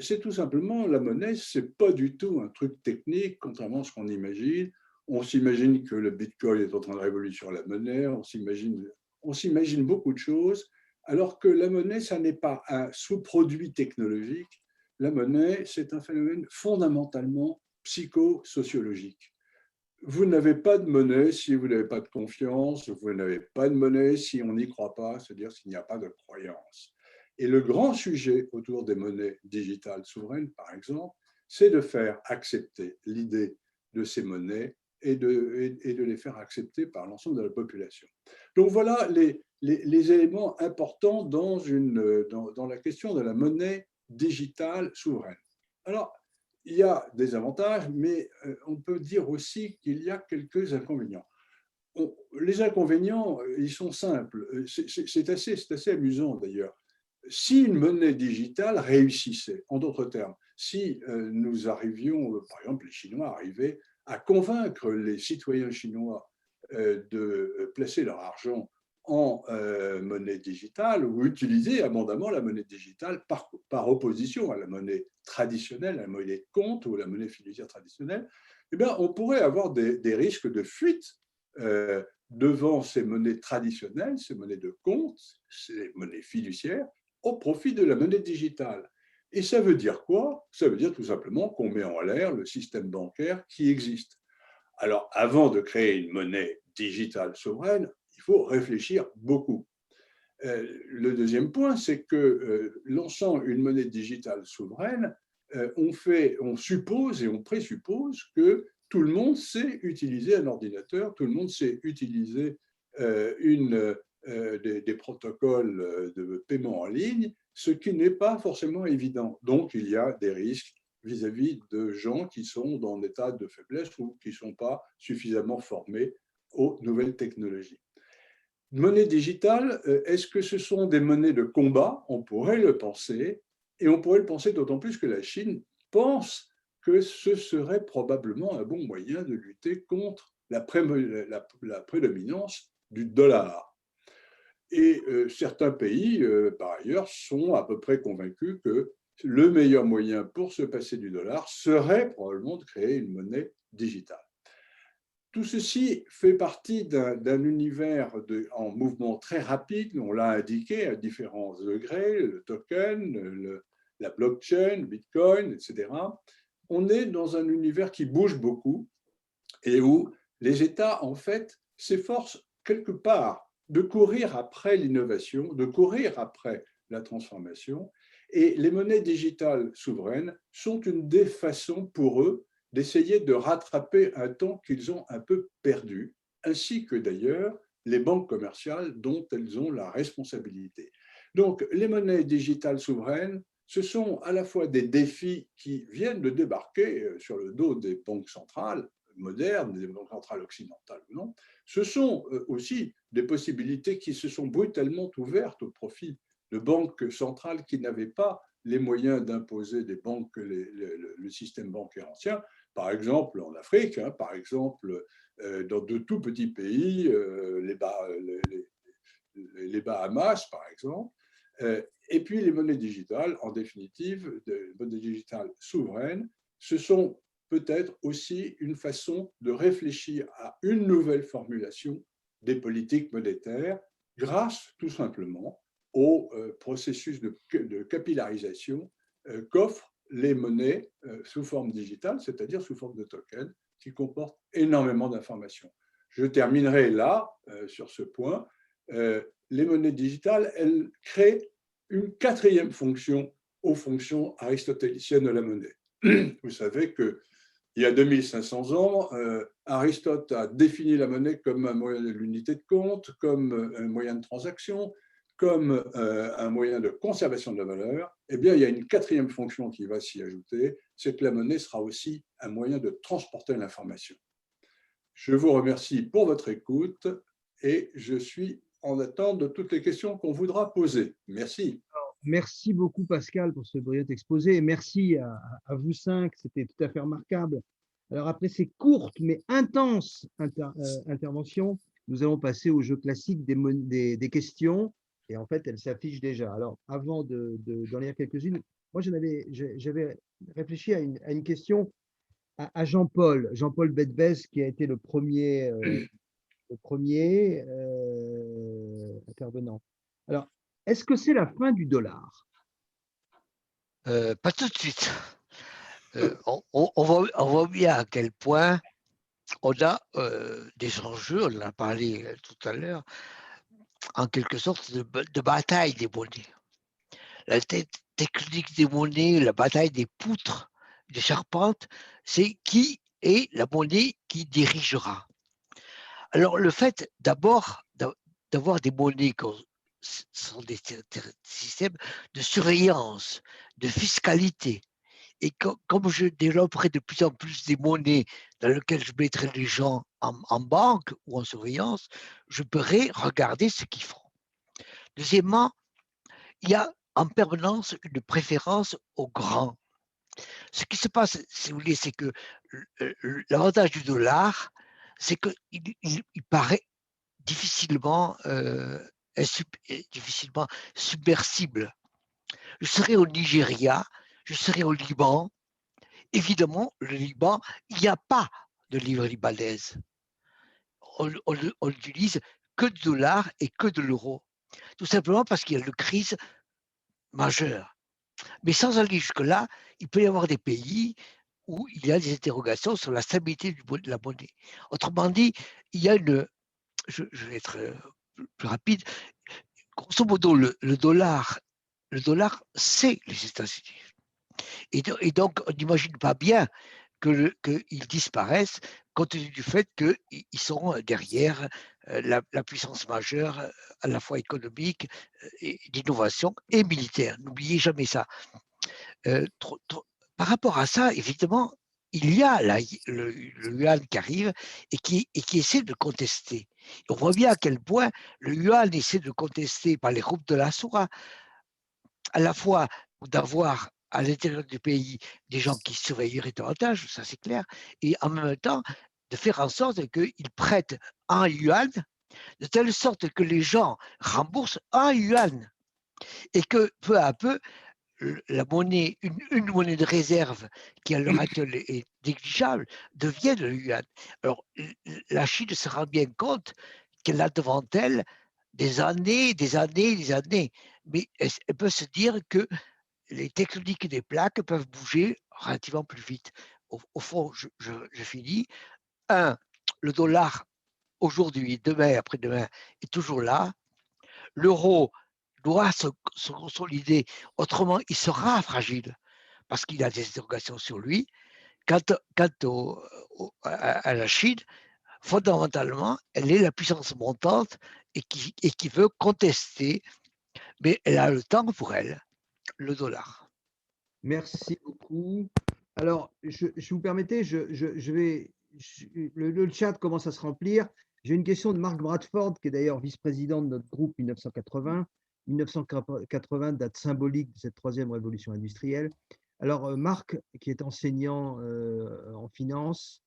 C'est tout simplement, la monnaie, ce n'est pas du tout un truc technique, contrairement à ce qu'on imagine. On s'imagine que le Bitcoin est en train de révolutionner la monnaie, on s'imagine beaucoup de choses, alors que la monnaie, ça n'est pas un sous-produit technologique. La monnaie, c'est un phénomène fondamentalement psychosociologique. Vous n'avez pas de monnaie si vous n'avez pas de confiance, vous n'avez pas de monnaie si on n'y croit pas, c'est-à-dire s'il n'y a pas de croyance. Et le grand sujet autour des monnaies digitales souveraines, par exemple, c'est de faire accepter l'idée de ces monnaies et de les faire accepter par l'ensemble de la population. Donc voilà les éléments importants dans la question de la monnaie digitale souveraine. Alors, il y a des avantages, mais on peut dire aussi qu'il y a quelques inconvénients. Les inconvénients, ils sont simples. C'est assez amusant d'ailleurs. Si une monnaie digitale réussissait, en d'autres termes, si nous arrivions, par exemple les Chinois arrivaient à convaincre les citoyens chinois de placer leur argent en monnaie digitale ou utiliser abondamment la monnaie digitale par opposition à la monnaie traditionnelle, la monnaie de compte ou la monnaie fiduciaire traditionnelle, eh bien, on pourrait avoir des risques de fuite devant ces monnaies traditionnelles, ces monnaies de compte, ces monnaies fiduciaires, au profit de la monnaie digitale. Et ça veut dire quoi? Ça veut dire tout simplement qu'on met en l'air le système bancaire qui existe. Alors, avant de créer une monnaie digitale souveraine, il faut réfléchir beaucoup. Le deuxième point, c'est que lançant une monnaie digitale souveraine, on suppose et on présuppose que tout le monde sait utiliser un ordinateur, tout le monde sait utiliser des protocoles de paiement en ligne, ce qui n'est pas forcément évident. Donc, il y a des risques vis-à-vis de gens qui sont dans un état de faiblesse ou qui ne sont pas suffisamment formés aux nouvelles technologies. Monnaie digitale, est-ce que ce sont des monnaies de combat? On pourrait le penser, et on pourrait le penser d'autant plus que la Chine pense que ce serait probablement un bon moyen de lutter contre la prédominance du dollar. Et certains pays, par ailleurs, sont à peu près convaincus que le meilleur moyen pour se passer du dollar serait probablement de créer une monnaie digitale. Tout ceci fait partie d'un univers en mouvement très rapide, on l'a indiqué à différents degrés, le token, la blockchain, le Bitcoin, etc. On est dans un univers qui bouge beaucoup et où les États, en fait, s'efforcent quelque part de courir après l'innovation, de courir après la transformation. Et les monnaies digitales souveraines sont une des façons pour eux d'essayer de rattraper un temps qu'ils ont un peu perdu, ainsi que d'ailleurs les banques commerciales dont elles ont la responsabilité. Donc, les monnaies digitales souveraines, ce sont à la fois des défis qui viennent de débarquer sur le dos des banques centrales, modernes, des banques centrales occidentales ou non, ce sont aussi des possibilités qui se sont brutalement ouvertes au profit de banques centrales qui n'avaient pas les moyens d'imposer des banques, le système bancaire ancien, par exemple en Afrique, hein, par exemple dans de tout petits pays, les Bahamas, par exemple, et puis les monnaies digitales, en définitive, des monnaies digitales souveraines, ce sont peut-être aussi une façon de réfléchir à une nouvelle formulation des politiques monétaires grâce tout simplement au processus de capillarisation qu'offrent les monnaies sous forme digitale, c'est-à-dire sous forme de tokens, qui comportent énormément d'informations. Je terminerai là, sur ce point. Les monnaies digitales, elles créent une quatrième fonction aux fonctions aristotéliciennes de la monnaie. Vous savez qu'il y a 2500 ans, Aristote a défini la monnaie comme un moyen de l'unité de compte, comme un moyen de transaction, comme un moyen de conservation de la valeur. Eh bien, il y a une quatrième fonction qui va s'y ajouter, c'est que la monnaie sera aussi un moyen de transporter l'information. Je vous remercie pour votre écoute et je suis en attente de toutes les questions qu'on voudra poser. Merci. Merci beaucoup, Pascal, pour ce brillant exposé. Et merci à vous cinq, c'était tout à fait remarquable. Alors, après ces courtes mais intenses interventions, nous allons passer au jeu classique des questions. Et en fait, elles s'affichent déjà. Alors, avant d'en lire quelques-unes, moi, j'avais réfléchi à une question à Jean-Paul Bedbez, qui a été le premier intervenant. Alors, est-ce que c'est la fin du dollar? Pas tout de suite. On voit bien à quel point on a des enjeux, on en a parlé tout à l'heure, en quelque sorte de bataille des monnaies. La technique des monnaies, la bataille des poutres, des charpentes, c'est qui est la monnaie qui dirigera. Alors le fait d'abord d'avoir des monnaies qui sont des systèmes de surveillance, de fiscalité, et comme je développerai de plus en plus des monnaies dans lesquelles je mettrai les gens en banque ou en surveillance, je pourrai regarder ce qu'ils font. Deuxièmement, il y a en permanence une préférence aux grands. Ce qui se passe, si vous voulez, c'est que l'avantage du dollar, c'est qu'il paraît difficilement, difficilement submersible. Je serai au Nigeria, je serai au Liban. Évidemment, le Liban, il n'y a pas de livre libanaise. On n'utilise que du dollar et que de l'euro. Tout simplement parce qu'il y a une crise majeure. Mais sans aller jusque-là, il peut y avoir des pays où il y a des interrogations sur la stabilité de la monnaie. Autrement dit, il y a je vais être plus rapide, grosso modo, le dollar, c'est les États-Unis. Et donc, on n'imagine pas bien qu'ils disparaissent compte tenu du fait qu'ils sont derrière la puissance majeure, à la fois économique, d'innovation et militaire. N'oubliez jamais ça. Par rapport à ça, évidemment, il y a le yuan qui arrive et qui essaie de contester. Et on voit bien à quel point le yuan essaie de contester par les groupes de la Soura, à la fois d'avoir à l'intérieur du pays des gens qui surveilleraient davantage, ça c'est clair, et en même temps de faire en sorte qu'ils prêtent en yuan, de telle sorte que les gens remboursent en yuan, et que peu à peu, la monnaie, une monnaie de réserve qui à l'heure actuelle est négligeable, devient le yuan. Alors la Chine se rend bien compte qu'elle a devant elle des années, mais elle peut se dire que les tectoniques des plaques peuvent bouger relativement plus vite. Au fond, je finis. Le dollar, aujourd'hui, demain, après-demain, est toujours là. L'euro doit se consolider, autrement, il sera fragile parce qu'il a des interrogations sur lui. Quant à la Chine, fondamentalement, elle est la puissance montante et qui veut contester, mais elle a le temps pour elle, le dollar. Merci beaucoup. Alors, je vous permettez, je vais le chat commence à se remplir. J'ai une question de Marc Bradford, qui est d'ailleurs vice-président de notre groupe 1980. 1980, date symbolique de cette troisième révolution industrielle. Alors, Marc, qui est enseignant en finance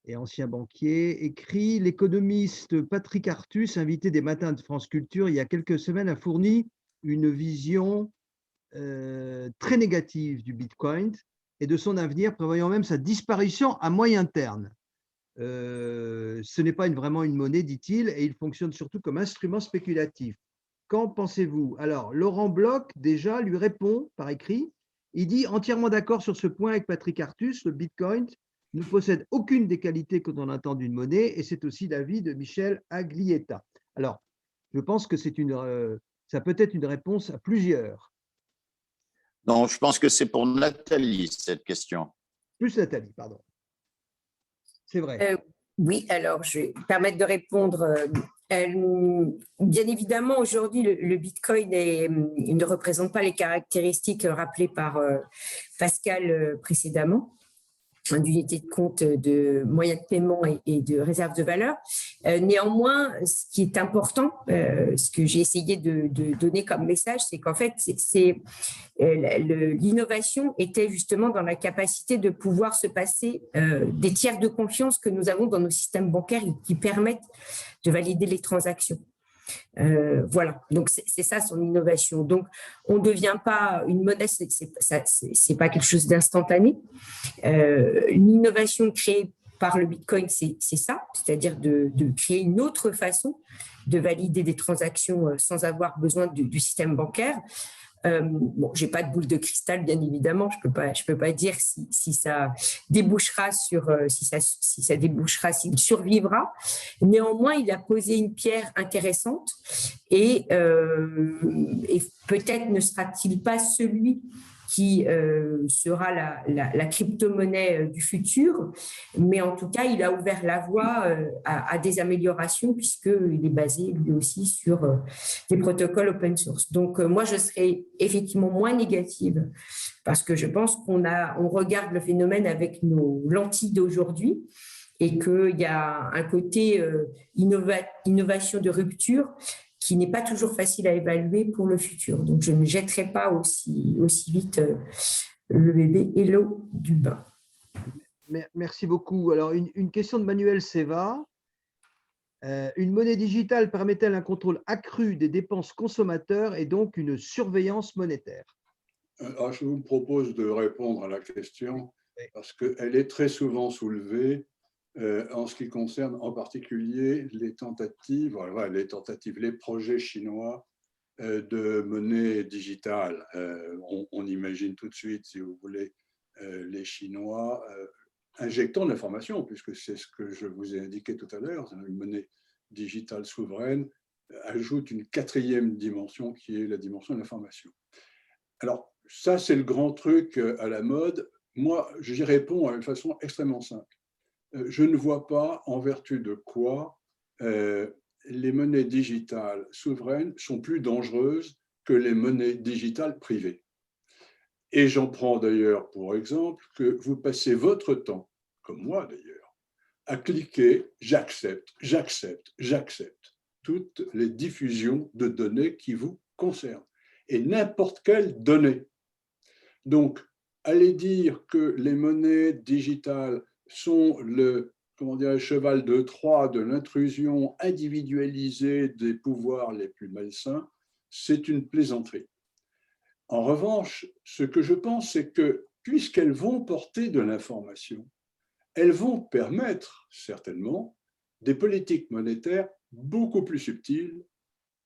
et ancien banquier, écrit: l'économiste Patrick Artus, invité des Matins de France Culture il y a quelques semaines, a fourni une vision très négative du Bitcoin et de son avenir, prévoyant même sa disparition à moyen terme. Ce n'est pas vraiment une monnaie, dit-il, et il fonctionne surtout comme instrument spéculatif. Qu'en pensez-vous? Alors, Laurent Bloch, déjà, lui répond par écrit. Il dit: entièrement d'accord sur ce point avec Patrick Artus, le Bitcoin ne possède aucune des qualités que l'on attend d'une monnaie, et c'est aussi l'avis de Michel Aglietta. Alors, je pense que ça peut être une réponse à plusieurs. Non, je pense que c'est pour Nathalie, cette question. Plus Nathalie, pardon. C'est vrai. Oui, alors je vais me permettre de répondre. Bien évidemment, aujourd'hui, le Bitcoin il ne représente pas les caractéristiques rappelées par Pascal précédemment, d'unité de compte, de moyens de paiement et de réserve de valeur. Néanmoins, ce qui est important, ce que j'ai essayé de donner comme message, c'est qu'en fait, l'innovation était justement dans la capacité de pouvoir se passer des tiers de confiance que nous avons dans nos systèmes bancaires et qui permettent de valider les transactions. Voilà, donc c'est ça son innovation. Donc, on ne devient pas une monnaie, c'est pas quelque chose d'instantané. Une innovation créée par le Bitcoin, c'est ça, c'est-à-dire de créer une autre façon de valider des transactions sans avoir besoin du système bancaire. Bon, j'ai pas de boule de cristal, bien évidemment. Je peux pas dire si ça débouchera sur, s'il survivra. Néanmoins, il a posé une pierre intéressante et peut-être ne sera-t-il pas celui qui sera la crypto-monnaie du futur, mais en tout cas, il a ouvert la voie à des améliorations puisqu'il est basé lui aussi sur des protocoles open source. Donc, moi, je serais effectivement moins négative parce que je pense qu'on regarde le phénomène avec nos lentilles d'aujourd'hui et qu'il y a un côté innovation de rupture qui n'est pas toujours facile à évaluer pour le futur. Donc, je ne jetterai pas aussi vite le bébé et l'eau du bain. Merci beaucoup. Alors, une question de Manuel Seva. Une monnaie digitale permet-elle un contrôle accru des dépenses consommateurs et donc une surveillance monétaire? Alors, je vous propose de répondre à la question parce qu'elle est très souvent soulevée en ce qui concerne en particulier les tentatives, les projets chinois de monnaie digitale. On imagine tout de suite, si vous voulez, les Chinois injectant de l'information, puisque c'est ce que je vous ai indiqué tout à l'heure, une monnaie digitale souveraine ajoute une quatrième dimension qui est la dimension de l'information. Alors, ça, c'est le grand truc à la mode. Moi, j'y réponds d'une façon extrêmement simple. Je ne vois pas en vertu de quoi les monnaies digitales souveraines sont plus dangereuses que les monnaies digitales privées. Et j'en prends d'ailleurs pour exemple que vous passez votre temps, comme moi d'ailleurs, à cliquer « j'accepte, j'accepte, j'accepte » toutes les diffusions de données qui vous concernent, et n'importe quelle donnée. Donc, aller dire que les monnaies digitales sont le cheval de Troie de l'intrusion individualisée des pouvoirs les plus malsains, c'est une plaisanterie. En revanche, ce que je pense, c'est que puisqu'elles vont porter de l'information, elles vont permettre certainement des politiques monétaires beaucoup plus subtiles,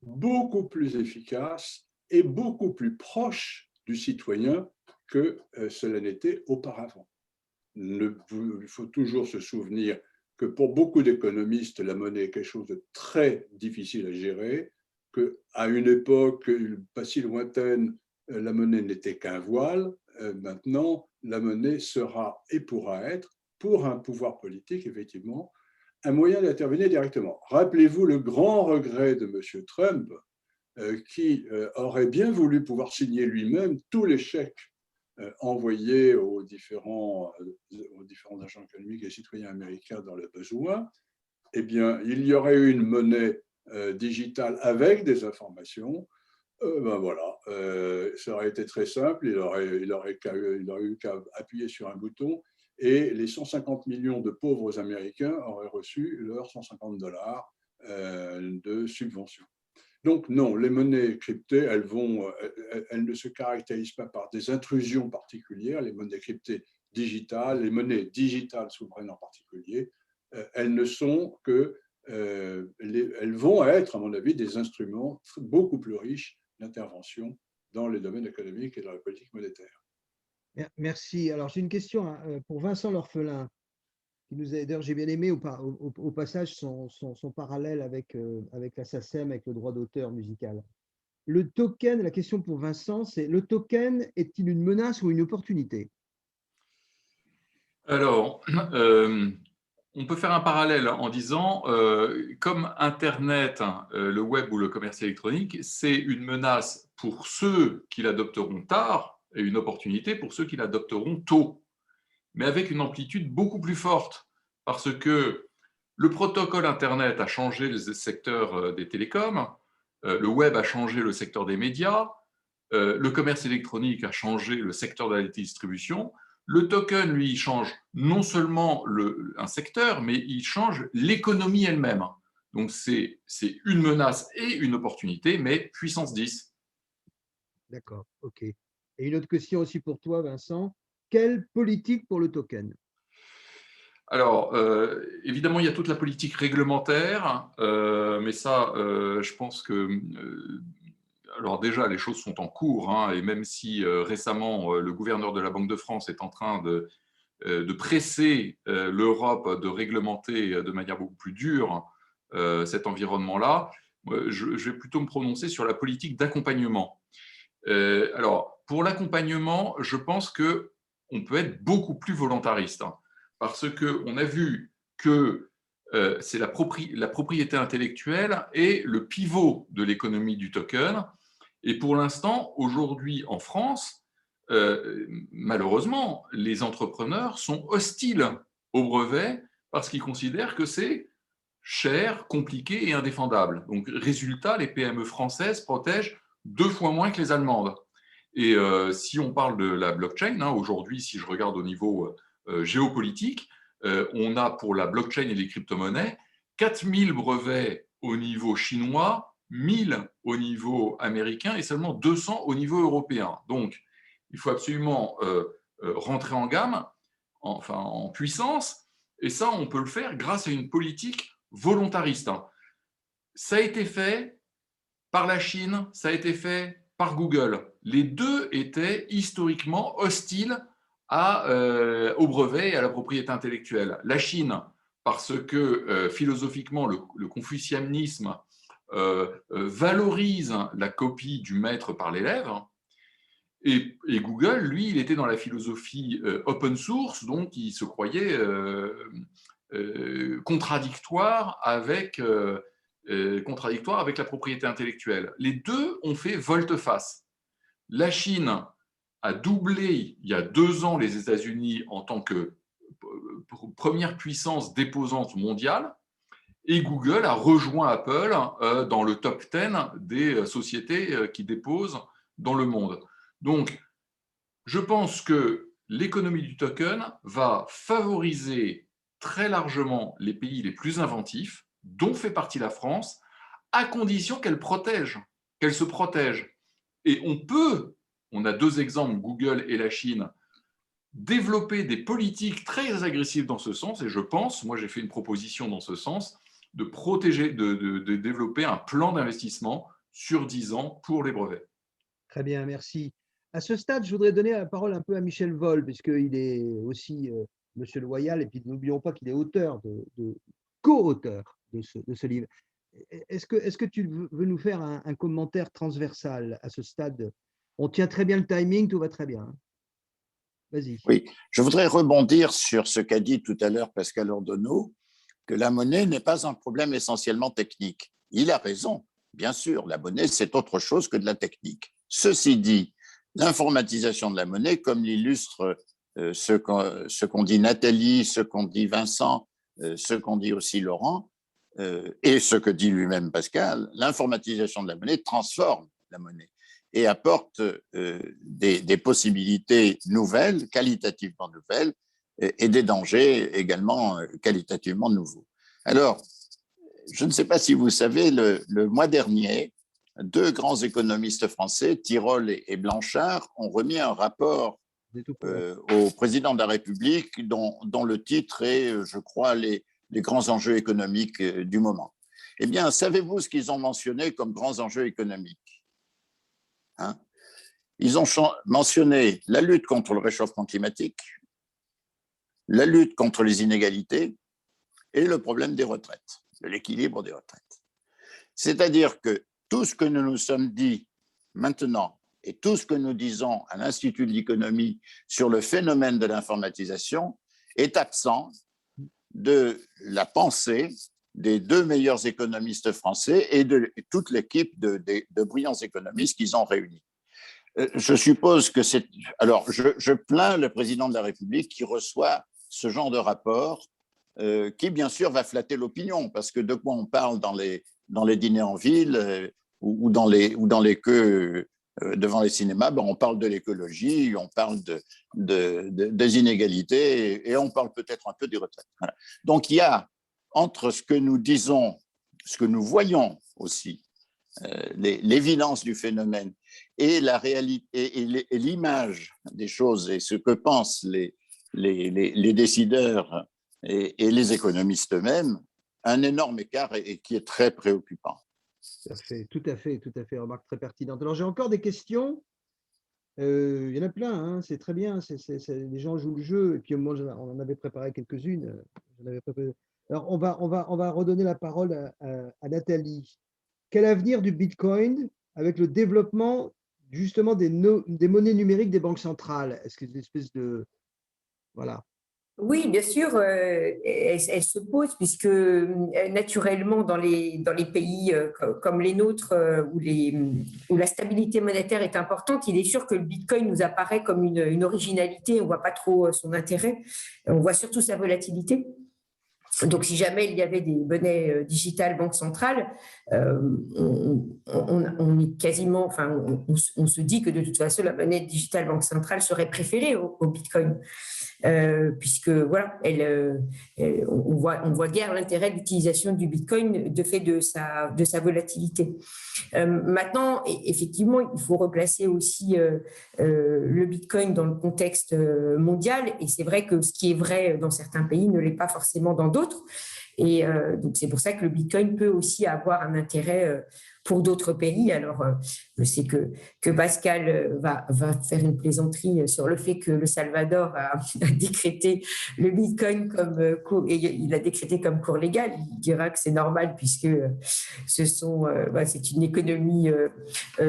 beaucoup plus efficaces et beaucoup plus proches du citoyen que cela n'était auparavant. Il faut toujours se souvenir que pour beaucoup d'économistes, la monnaie est quelque chose de très difficile à gérer, qu'à une époque pas si lointaine, la monnaie n'était qu'un voile. Maintenant, la monnaie sera et pourra être, pour un pouvoir politique, effectivement, un moyen d'intervenir directement. Rappelez-vous le grand regret de M. Trump, qui aurait bien voulu pouvoir signer lui-même tous les chèques envoyés aux différents différents agents économiques et citoyens américains dans le besoin, eh bien, il y aurait eu une monnaie digitale avec des informations. Ben voilà, ça aurait été très simple, il aurait eu qu'à appuyer sur un bouton et les 150 millions de pauvres Américains auraient reçu leurs $150 de subvention. Donc non, les monnaies cryptées, elles ne se caractérisent pas par des intrusions particulières, les monnaies cryptées digitales, les monnaies digitales souveraines en particulier, elles ne sont que, elles vont être, à mon avis, des instruments beaucoup plus riches d'intervention dans les domaines économiques et dans la politique monétaire. Merci. Alors, j'ai une question pour Vincent L'Orphelin, qui nous a, d'ailleurs, j'ai bien aimé au passage son parallèle avec la SACEM, avec le droit d'auteur musical. Le token, la question pour Vincent, c'est le token est-il une menace ou une opportunité? Alors, on peut faire un parallèle en disant, comme Internet, le web ou le commerce électronique, c'est une menace pour ceux qui l'adopteront tard et une opportunité pour ceux qui l'adopteront tôt, mais avec une amplitude beaucoup plus forte, parce que le protocole Internet a changé le secteur des télécoms, le web a changé le secteur des médias, le commerce électronique a changé le secteur de la distribution. Le token, lui, change non seulement un secteur, mais il change l'économie elle-même. Donc, c'est une menace et une opportunité, mais puissance 10. D'accord, OK. Et une autre question aussi pour toi, Vincent. Quelle politique pour le token? Alors, évidemment, il y a toute la politique réglementaire, mais ça, je pense que… alors déjà, les choses sont en cours, hein, et même si récemment, le gouverneur de la Banque de France est en train de presser l'Europe de réglementer de manière beaucoup plus dure cet environnement-là, je vais plutôt me prononcer sur la politique d'accompagnement. Alors, pour l'accompagnement, je pense qu'on peut être beaucoup plus volontariste, hein, parce qu'on a vu que c'est la propriété intellectuelle et le pivot de l'économie du token. Et pour l'instant, aujourd'hui en France, malheureusement, les entrepreneurs sont hostiles au brevet parce qu'ils considèrent que c'est cher, compliqué et indéfendable. Donc, résultat, les PME françaises protègent 2 fois moins que les allemandes. Et si on parle de la blockchain, hein, aujourd'hui, si je regarde au niveau géopolitique, on a pour la blockchain et les crypto-monnaies 4000 brevets au niveau chinois, 1000 au niveau américain et seulement 200 au niveau européen. Donc, il faut absolument rentrer en gamme, enfin en puissance, et ça, on peut le faire grâce à une politique volontariste. Ça a été fait par la Chine, ça a été fait par Google. Les deux étaient historiquement hostiles au brevet et à la propriété intellectuelle. La Chine, parce que philosophiquement, le confucianisme valorise la copie du maître par l'élève. Et Google, lui, il était dans la philosophie open source, donc il se croyait contradictoire avec la propriété intellectuelle. Les deux ont fait volte-face. La Chine a doublé il y a 2 ans les États-Unis en tant que première puissance déposante mondiale, et Google a rejoint Apple dans le top 10 des sociétés qui déposent dans le monde. Donc, je pense que l'économie du token va favoriser très largement les pays les plus inventifs, dont fait partie la France, à condition qu'elle se protège. Et on a 2 exemples, Google et la Chine, développer des politiques très agressives dans ce sens, et je pense, moi j'ai fait une proposition dans ce sens, de développer un plan d'investissement sur 10 ans pour les brevets. Très bien, merci. À ce stade, je voudrais donner la parole un peu à Michel Vol, puisqu'il est aussi Monsieur Loyal, et puis n'oublions pas qu'il est co-auteur de ce livre. Est-ce que tu veux nous faire un commentaire transversal à ce stade? On tient très bien le timing, tout va très bien. Vas-y. Oui, je voudrais rebondir sur ce qu'a dit tout à l'heure Pascal Ordonneau, que la monnaie n'est pas un problème essentiellement technique. Il a raison, bien sûr, la monnaie, c'est autre chose que de la technique. Ceci dit, l'informatisation de la monnaie, comme l'illustre ce qu'ont dit Nathalie, ce qu'ont dit Vincent, ce qu'ont dit aussi Laurent, et ce que dit lui-même Pascal, l'informatisation de la monnaie transforme la monnaie et apporte des possibilités nouvelles, qualitativement nouvelles, et des dangers également qualitativement nouveaux. Alors, je ne sais pas si vous savez, le mois dernier, 2 grands économistes français, Tirole et Blanchard, ont remis un rapport au président de la République dont le titre est, je crois, les grands enjeux économiques du moment. Eh bien, savez-vous ce qu'ils ont mentionné comme grands enjeux économiques, hein? Ils ont mentionné la lutte contre le réchauffement climatique, la lutte contre les inégalités et le problème des retraites, de l'équilibre des retraites. C'est-à-dire que tout ce que nous nous sommes dit maintenant et tout ce que nous disons à l'Institut de l'économie sur le phénomène de l'informatisation est absent de la pensée des 2 meilleurs économistes français et de toute l'équipe de brillants économistes qu'ils ont réunis. Je suppose que c'est… Alors, je plains le président de la République qui reçoit ce genre de rapport qui, bien sûr, va flatter l'opinion, parce que de quoi on parle dans les dîners en ville ou dans les queues devant les cinémas, on parle de l'écologie, on parle des inégalités et on parle peut-être un peu des retraites. Voilà. Donc, il y a entre ce que nous disons, ce que nous voyons aussi, l'évidence du phénomène et la réalité et l'image des choses et ce que pensent les décideurs et les économistes eux-mêmes, un énorme écart et qui est très préoccupant. Tout à fait, remarque très pertinente. Alors, j'ai encore des questions. Il y en a plein, hein, c'est très bien. Les gens jouent le jeu. Et puis, moi, on en avait préparé quelques-unes. Alors, on va redonner la parole à Nathalie. Quel avenir du Bitcoin avec le développement justement des monnaies numériques des banques centrales? Est-ce que c'est une espèce de… Voilà. Oui, bien sûr, elle se pose puisque naturellement dans les pays comme les nôtres où la stabilité monétaire est importante, il est sûr que le Bitcoin nous apparaît comme une originalité, on ne voit pas trop son intérêt, on voit surtout sa volatilité. Donc, si jamais il y avait des monnaies digitales banque centrale, on est quasiment, enfin, on se dit que de toute façon, la monnaie digitale banque centrale serait préférée au Bitcoin, puisque voilà, on voit guère l'intérêt de l'utilisation du Bitcoin de fait de sa volatilité. Maintenant, effectivement, il faut replacer aussi le Bitcoin dans le contexte mondial, et c'est vrai que ce qui est vrai dans certains pays ne l'est pas forcément dans d'autres. Et donc, c'est pour ça que le Bitcoin peut aussi avoir un intérêt pour d'autres pays. Alors, je sais que Pascal va faire une plaisanterie sur le fait que le Salvador a décrété le Bitcoin il a décrété comme cours légal. Il dira que c'est normal puisque c'est une économie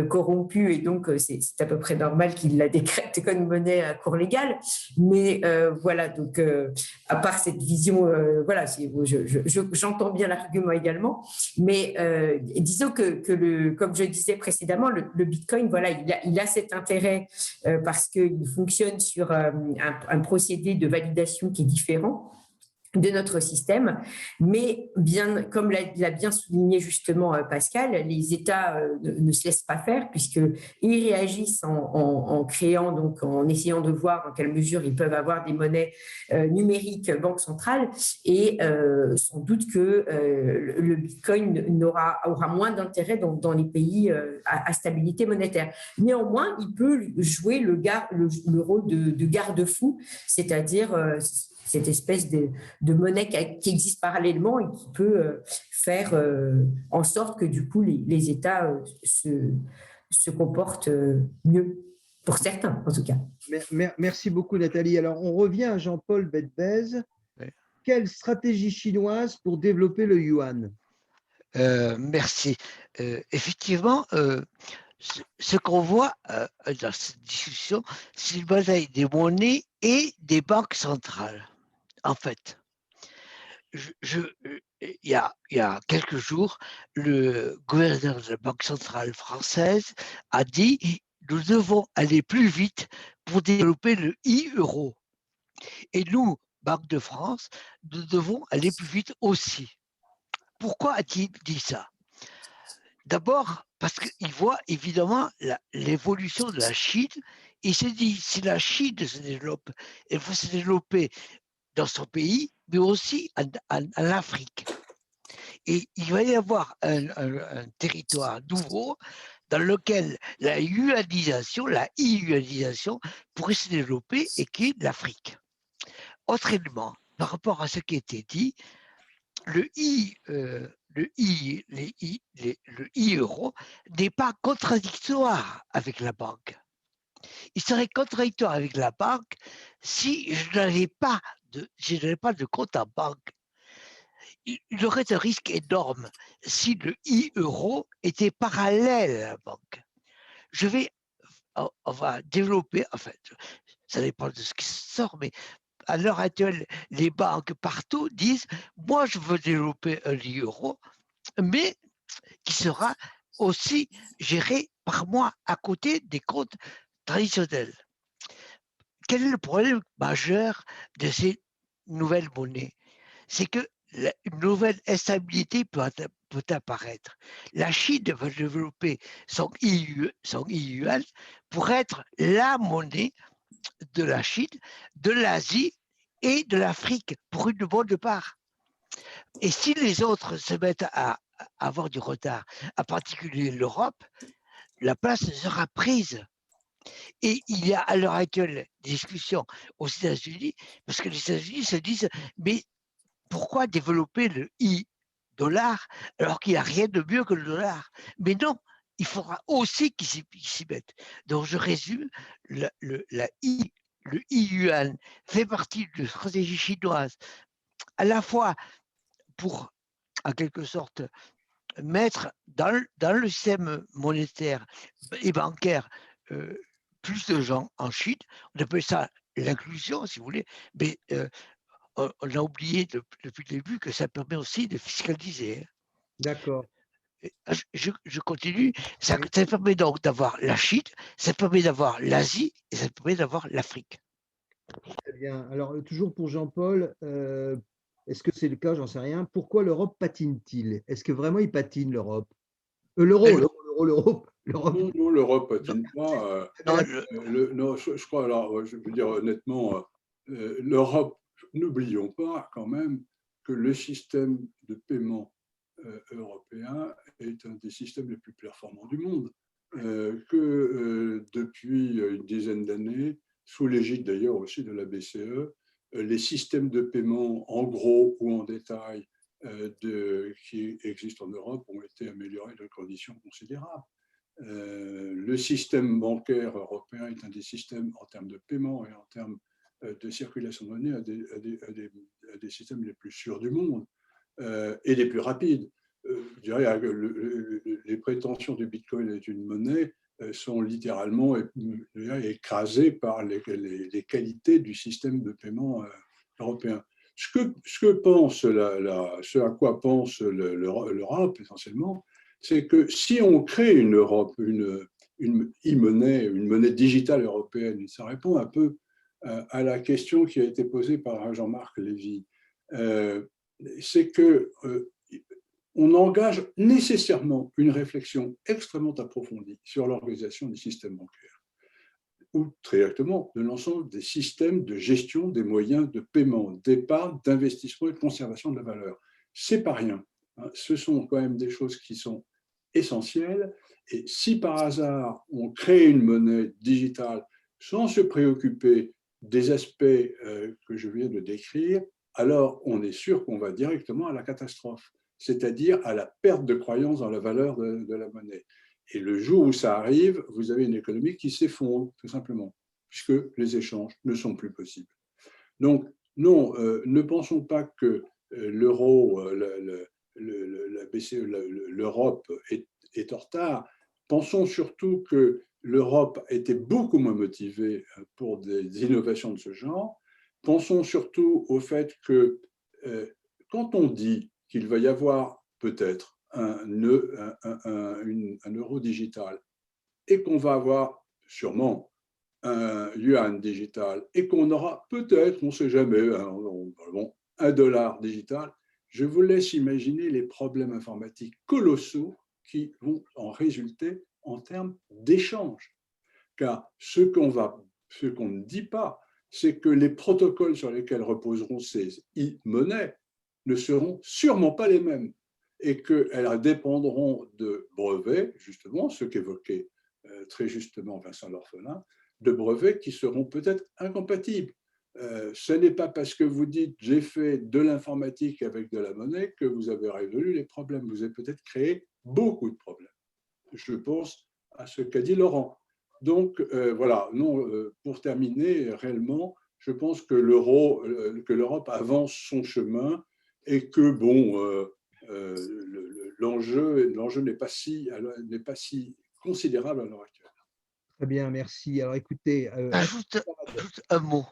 corrompue et donc c'est à peu près normal qu'il la décrète comme monnaie à cours légal. Mais voilà, donc à part cette vision, voilà, j'entends bien l'argument également, mais disons que comme je disais précédemment, le Bitcoin, voilà, il a cet intérêt parce qu'il fonctionne sur un procédé de validation qui est différent de notre système, mais bien, comme l'a bien souligné justement Pascal, les États ne se laissent pas faire puisqu'ils réagissent en créant, donc en essayant de voir dans quelle mesure ils peuvent avoir des monnaies numériques banque centrale et sans doute que le Bitcoin aura moins d'intérêt dans les pays à stabilité monétaire. Néanmoins, il peut jouer le rôle de garde-fou, c'est-à-dire cette espèce de monnaie qui existe parallèlement et qui peut faire en sorte que du coup les États se comportent mieux, pour certains en tout cas. Merci beaucoup Nathalie. Alors on revient à Jean-Paul Bedbez. Oui. Quelle stratégie chinoise pour développer le yuan? Merci. Effectivement, ce qu'on voit dans cette discussion, c'est une bataille des monnaies et des banques centrales. En fait, il y a quelques jours, le gouverneur de la Banque centrale française a dit « Nous devons aller plus vite pour développer le e-euro ». Et nous, Banque de France, nous devons aller plus vite aussi. Pourquoi a-t-il dit ça? D'abord, parce qu'il voit évidemment l'évolution de la Chine. Il se dit, si la Chine se développe, elle faut se développer dans son pays, mais aussi en Afrique. Et il va y avoir un territoire nouveau dans lequel la yuanisation pourrait se développer et qui est l'Afrique. Autrement, par rapport à ce qui était dit, le euro n'est pas contradictoire avec la banque. Il serait contradictoire avec la banque si je n'avais pas de compte en banque. Il y aurait un risque énorme si le euro était parallèle à la banque. On va développer, en fait, ça dépend de ce qui sort, mais à l'heure actuelle, les banques partout disent « moi, je veux développer un euro, mais qui sera aussi géré par moi à côté des comptes traditionnels ». Quel est le problème majeur de ces nouvelles monnaies? C'est que une nouvelle instabilité peut apparaître. La Chine va développer son yuan pour être la monnaie de la Chine, de l'Asie et de l'Afrique pour une bonne part. Et si les autres se mettent à avoir du retard, en particulier l'Europe, la place sera prise. Et il y a à l'heure actuelle des discussions aux États-Unis, parce que les États-Unis se disent, mais pourquoi développer le dollar alors qu'il n'y a rien de mieux que le dollar? Mais non, il faudra aussi qu'ils s'y mettent. Donc je résume, le yuan fait partie de la stratégie chinoise, à la fois pour, en quelque sorte, mettre dans le système monétaire et bancaire plus de gens en Chine. On appelle ça l'inclusion, si vous voulez, mais on a oublié depuis le début que ça permet aussi de fiscaliser. D'accord. Je continue. Ça permet donc d'avoir la Chine, ça permet d'avoir l'Asie et ça permet d'avoir l'Afrique. Très bien. Alors, toujours pour Jean-Paul, est-ce que c'est le cas? J'en sais rien. Pourquoi l'Europe patine-t-il? Est-ce que vraiment il patine, l'Europe? L'Europe. Non, l'Europe patine pas. Non, je crois, alors, je veux dire honnêtement, l'Europe, n'oublions pas quand même que le système de paiement européen est un des systèmes les plus performants du monde, que depuis une dizaine d'années, sous l'égide d'ailleurs aussi de la BCE, les systèmes de paiement en gros ou en détail qui existent en Europe ont été améliorés de conditions considérables. Le système bancaire européen est un des systèmes en termes de paiement et en termes de circulation de monnaie, à des systèmes les plus sûrs du monde et les plus rapides. Je dirais que les prétentions du Bitcoin est une monnaie sont littéralement écrasées par les qualités du système de paiement européen. Ce à quoi pense l'Europe essentiellement, c'est que si on crée une Europe, une e-monnaie, une monnaie digitale européenne, ça répond un peu à la question qui a été posée par Jean-Marc Lévy. C'est que on engage nécessairement une réflexion extrêmement approfondie sur l'organisation du système bancaire, ou très directement de l'ensemble des systèmes de gestion des moyens de paiement, d'épargne, d'investissement et de conservation de la valeur. C'est pas rien. Ce sont quand même des choses qui sont essentielles. Et si par hasard on crée une monnaie digitale sans se préoccuper des aspects que je viens de décrire, alors on est sûr qu'on va directement à la catastrophe, c'est-à-dire à la perte de croyance dans la valeur de la monnaie. Et le jour où ça arrive, vous avez une économie qui s'effondre, tout simplement, puisque les échanges ne sont plus possibles. Donc, non, ne pensons pas que l'euro, la BCE, l'Europe est en retard. Pensons surtout que l'Europe était beaucoup moins motivée pour des innovations de ce genre. Pensons surtout au fait que quand on dit qu'il va y avoir peut-être un euro digital et qu'on va avoir sûrement un yuan digital et qu'on aura peut-être, on ne sait jamais, un dollar digital, je vous laisse imaginer les problèmes informatiques colossaux qui vont en résulter en termes d'échange. Car ce qu'on ne dit pas, c'est que les protocoles sur lesquels reposeront ces e-monnaies ne seront sûrement pas les mêmes et qu'elles dépendront de brevets, justement, ce qu'évoquait très justement Vincent L'Orphelin, de brevets qui seront peut-être incompatibles. Ce n'est pas parce que vous dites « j'ai fait de l'informatique avec de la monnaie » que vous avez résolu les problèmes. Vous avez peut-être créé beaucoup de problèmes. Je pense à ce qu'a dit Laurent. Donc, voilà, non, pour terminer, réellement, je pense que l'Europe avance son chemin et que, bon, l'enjeu n'est pas si considérable à l'heure actuelle. Très bien, merci. Alors, écoutez… Ajoute un mot.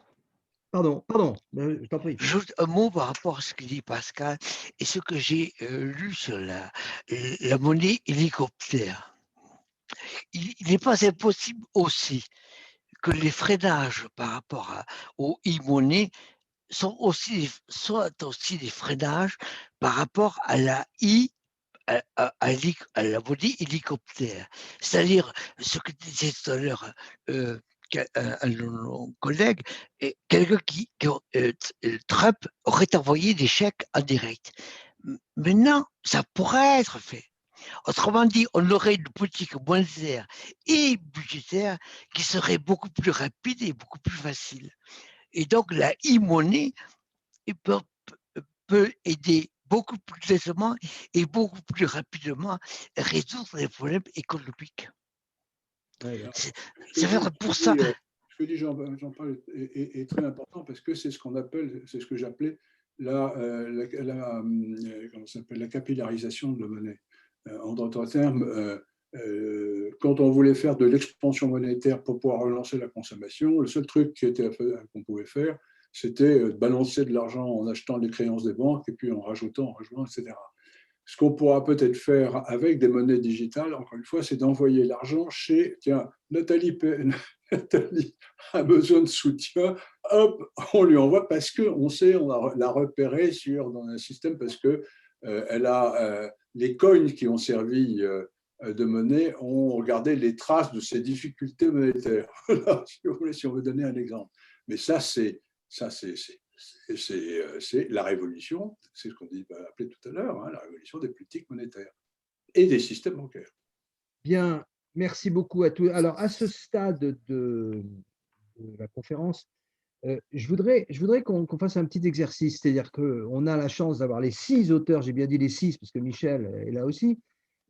Pardon, je t'en prie. Juste un mot par rapport à ce que dit Pascal et ce que j'ai lu sur la monnaie hélicoptère. Il n'est pas impossible aussi que les freinages par rapport aux e-monnaies soient aussi des freinages par rapport à la monnaie hélicoptère. C'est-à-dire ce que disait tout à l'heure un collègue, quelqu'un Trump aurait envoyé des chèques en direct. Maintenant, ça pourrait être fait. Autrement dit, on aurait une politique monétaire et budgétaire qui serait beaucoup plus rapide et beaucoup plus facile. Et donc, la e-monnaie peut aider beaucoup plus aisément et beaucoup plus rapidement à résoudre les problèmes économiques. C'est pour ça. Ce que dit Jean-Paul est très important parce que c'est ce que j'appelais la capillarisation de la monnaie. En d'autres termes, quand on voulait faire de l'expansion monétaire pour pouvoir relancer la consommation, le seul truc qu'on pouvait faire, c'était de balancer de l'argent en achetant des créances des banques et puis en rajoutant, etc. Ce qu'on pourra peut-être faire avec des monnaies digitales, encore une fois, c'est d'envoyer l'argent chez, tiens, Nathalie a besoin de soutien, hop, on lui envoie parce qu'on sait, on l'a repéré dans un système parce que elle a les coins qui ont servi de monnaie ont regardé les traces de ses difficultés monétaires. Voilà, si on veut donner un exemple. Mais ça, c'est la révolution, c'est ce qu'on appelait tout à l'heure, hein, la révolution des politiques monétaires et des systèmes bancaires. Bien, merci beaucoup à tous. Alors, à ce stade de la conférence, je voudrais qu'on fasse un petit exercice, c'est-à-dire qu'on a la chance d'avoir les 6 auteurs, j'ai bien dit les 6 parce que Michel est là aussi,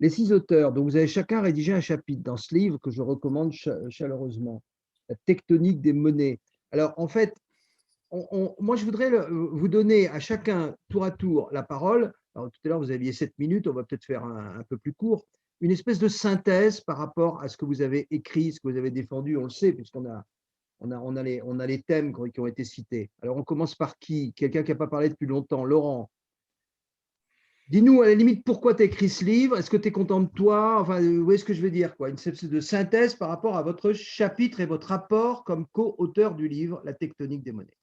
les 6 auteurs, donc vous avez chacun rédigé un chapitre dans ce livre que je recommande chaleureusement, La tectonique des monnaies. Alors, en fait, moi, je voudrais vous donner à chacun, tour à tour, la parole. Alors, tout à l'heure, vous aviez 7 minutes, on va peut-être faire un peu plus court, une espèce de synthèse par rapport à ce que vous avez écrit, ce que vous avez défendu, on le sait, puisqu'on a les thèmes qui ont été cités. Alors, on commence par qui? Quelqu'un qui n'a pas parlé depuis longtemps, Laurent. Dis-nous, à la limite, pourquoi tu as écrit ce livre? Est-ce que tu es content de toi? Enfin, où est-ce que je veux dire quoi? Une espèce de synthèse par rapport à votre chapitre et votre rapport comme co-auteur du livre, La tectonique des monnaies.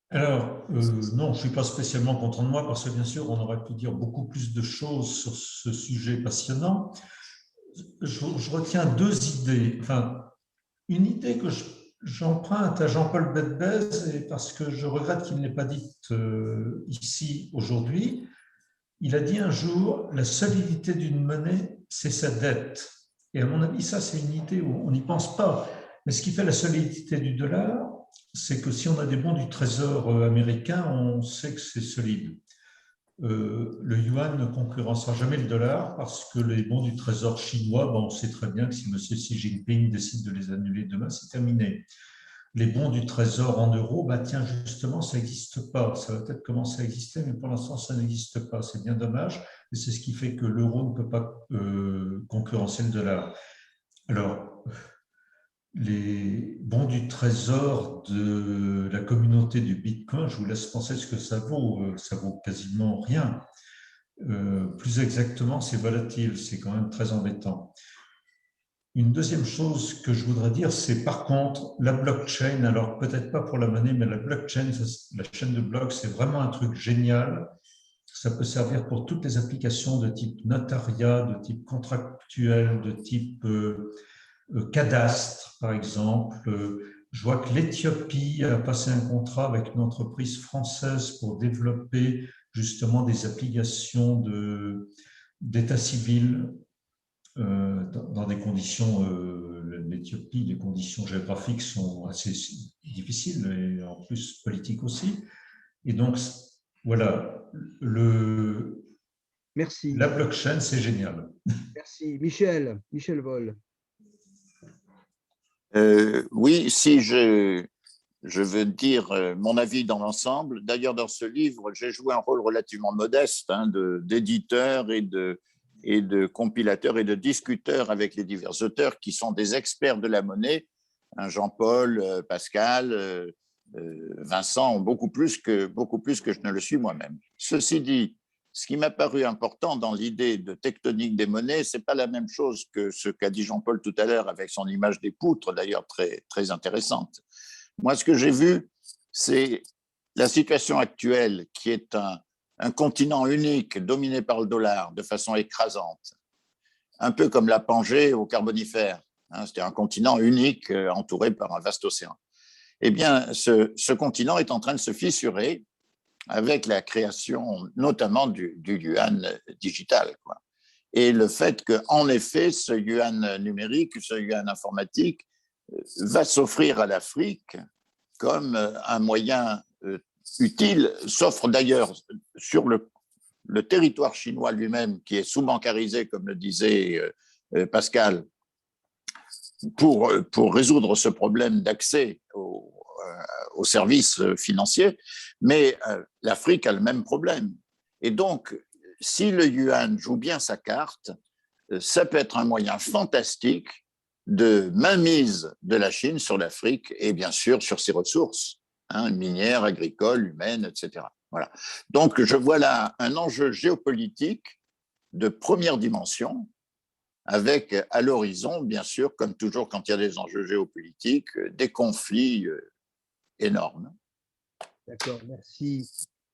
Alors, non, je ne suis pas spécialement content de moi parce que, bien sûr, on aurait pu dire beaucoup plus de choses sur ce sujet passionnant. Je retiens 2 idées. Enfin, une idée que j'emprunte à Jean-Paul Bedbez, et parce que je regrette qu'il ne l'ait pas dite ici aujourd'hui. Il a dit un jour, la solidité d'une monnaie, c'est sa dette. Et à mon avis, ça, c'est une idée où on n'y pense pas. Mais ce qui fait la solidité du dollar, c'est que si on a des bons du trésor américain, on sait que c'est solide. Le yuan ne concurrencera jamais le dollar parce que les bons du trésor chinois, on sait très bien que si M. Xi Jinping décide de les annuler demain, c'est terminé. Les bons du trésor en euros, tiens, justement, ça n'existe pas. Ça va peut-être commencer à exister, mais pour l'instant, ça n'existe pas. C'est bien dommage, et c'est ce qui fait que l'euro ne peut pas concurrencer le dollar. Alors, les bons du trésor de la communauté du Bitcoin, je vous laisse penser ce que ça vaut quasiment rien. Plus exactement, c'est volatile, c'est quand même très embêtant. Une deuxième chose que je voudrais dire, c'est par contre la blockchain, alors peut-être pas pour la monnaie, mais la blockchain, la chaîne de blocs, c'est vraiment un truc génial. Ça peut servir pour toutes les applications de type notariat, de type contractuel, de type cadastre, par exemple. Je vois que l'Éthiopie a passé un contrat avec une entreprise française pour développer justement des applications d'état civil dans des conditions, l'Éthiopie, les conditions géographiques sont assez difficiles et en plus politiques aussi. Et donc, voilà, Merci. la blockchain, c'est génial. Merci. Michel Vol. Oui, si je veux dire mon avis dans l'ensemble. D'ailleurs, dans ce livre, j'ai joué un rôle relativement modeste d'éditeur et de compilateur et de discuteur avec les divers auteurs qui sont des experts de la monnaie. Jean-Paul, Pascal, Vincent, beaucoup plus que je ne le suis moi-même. Ceci dit, ce qui m'a paru important dans l'idée de tectonique des monnaies, ce n'est pas la même chose que ce qu'a dit Jean-Paul tout à l'heure avec son image des poutres, d'ailleurs très, très intéressante. Moi, ce que j'ai vu, c'est la situation actuelle qui est un continent unique dominé par le dollar de façon écrasante, un peu comme la Pangée au Carbonifère. C'était un continent unique entouré par un vaste océan. Eh bien, ce continent est en train de se fissurer avec la création notamment du yuan digital, quoi. Et le fait qu'en effet, ce yuan numérique, ce yuan informatique va s'offrir à l'Afrique comme un moyen utile, s'offre d'ailleurs sur le territoire chinois lui-même, qui est sous-bancarisé, comme le disait Pascal, pour résoudre ce problème d'accès aux services financiers, mais l'Afrique a le même problème. Et donc, si le yuan joue bien sa carte, ça peut être un moyen fantastique de mainmise de la Chine sur l'Afrique et bien sûr sur ses ressources, minières, agricoles, humaines, etc. Voilà. Donc, je vois là un enjeu géopolitique de première dimension, avec à l'horizon, bien sûr, comme toujours quand il y a des enjeux géopolitiques, des conflits énorme. D'accord, merci.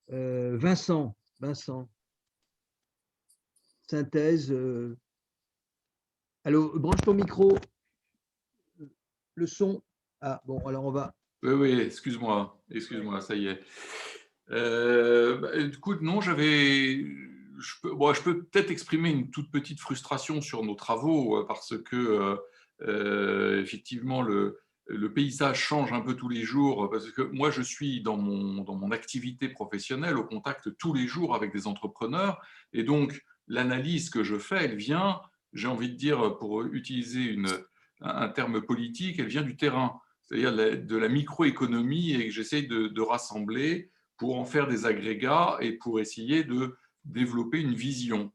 Vincent, synthèse. Allô, branche ton micro. Le son. Ah, bon, alors on va. Oui, excuse-moi, ça y est. Du coup, non, je peux peut-être exprimer une toute petite frustration sur nos travaux parce que, effectivement, le paysage change un peu tous les jours, parce que moi, je suis dans mon activité professionnelle au contact tous les jours avec des entrepreneurs, et donc l'analyse que je fais, elle vient, j'ai envie de dire, pour utiliser un terme politique, elle vient du terrain, c'est-à-dire de la microéconomie, et que j'essaye de rassembler pour en faire des agrégats et pour essayer de développer une vision.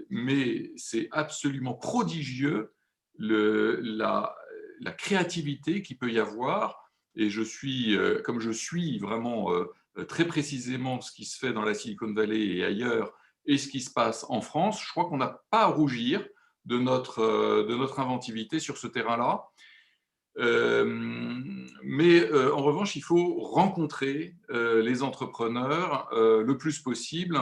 Mais c'est absolument prodigieux la créativité qu'il peut y avoir, et comme je suis vraiment très précisément ce qui se fait dans la Silicon Valley et ailleurs, et ce qui se passe en France, je crois qu'on n'a pas à rougir de notre inventivité sur ce terrain-là. Mais en revanche, il faut rencontrer les entrepreneurs le plus possible.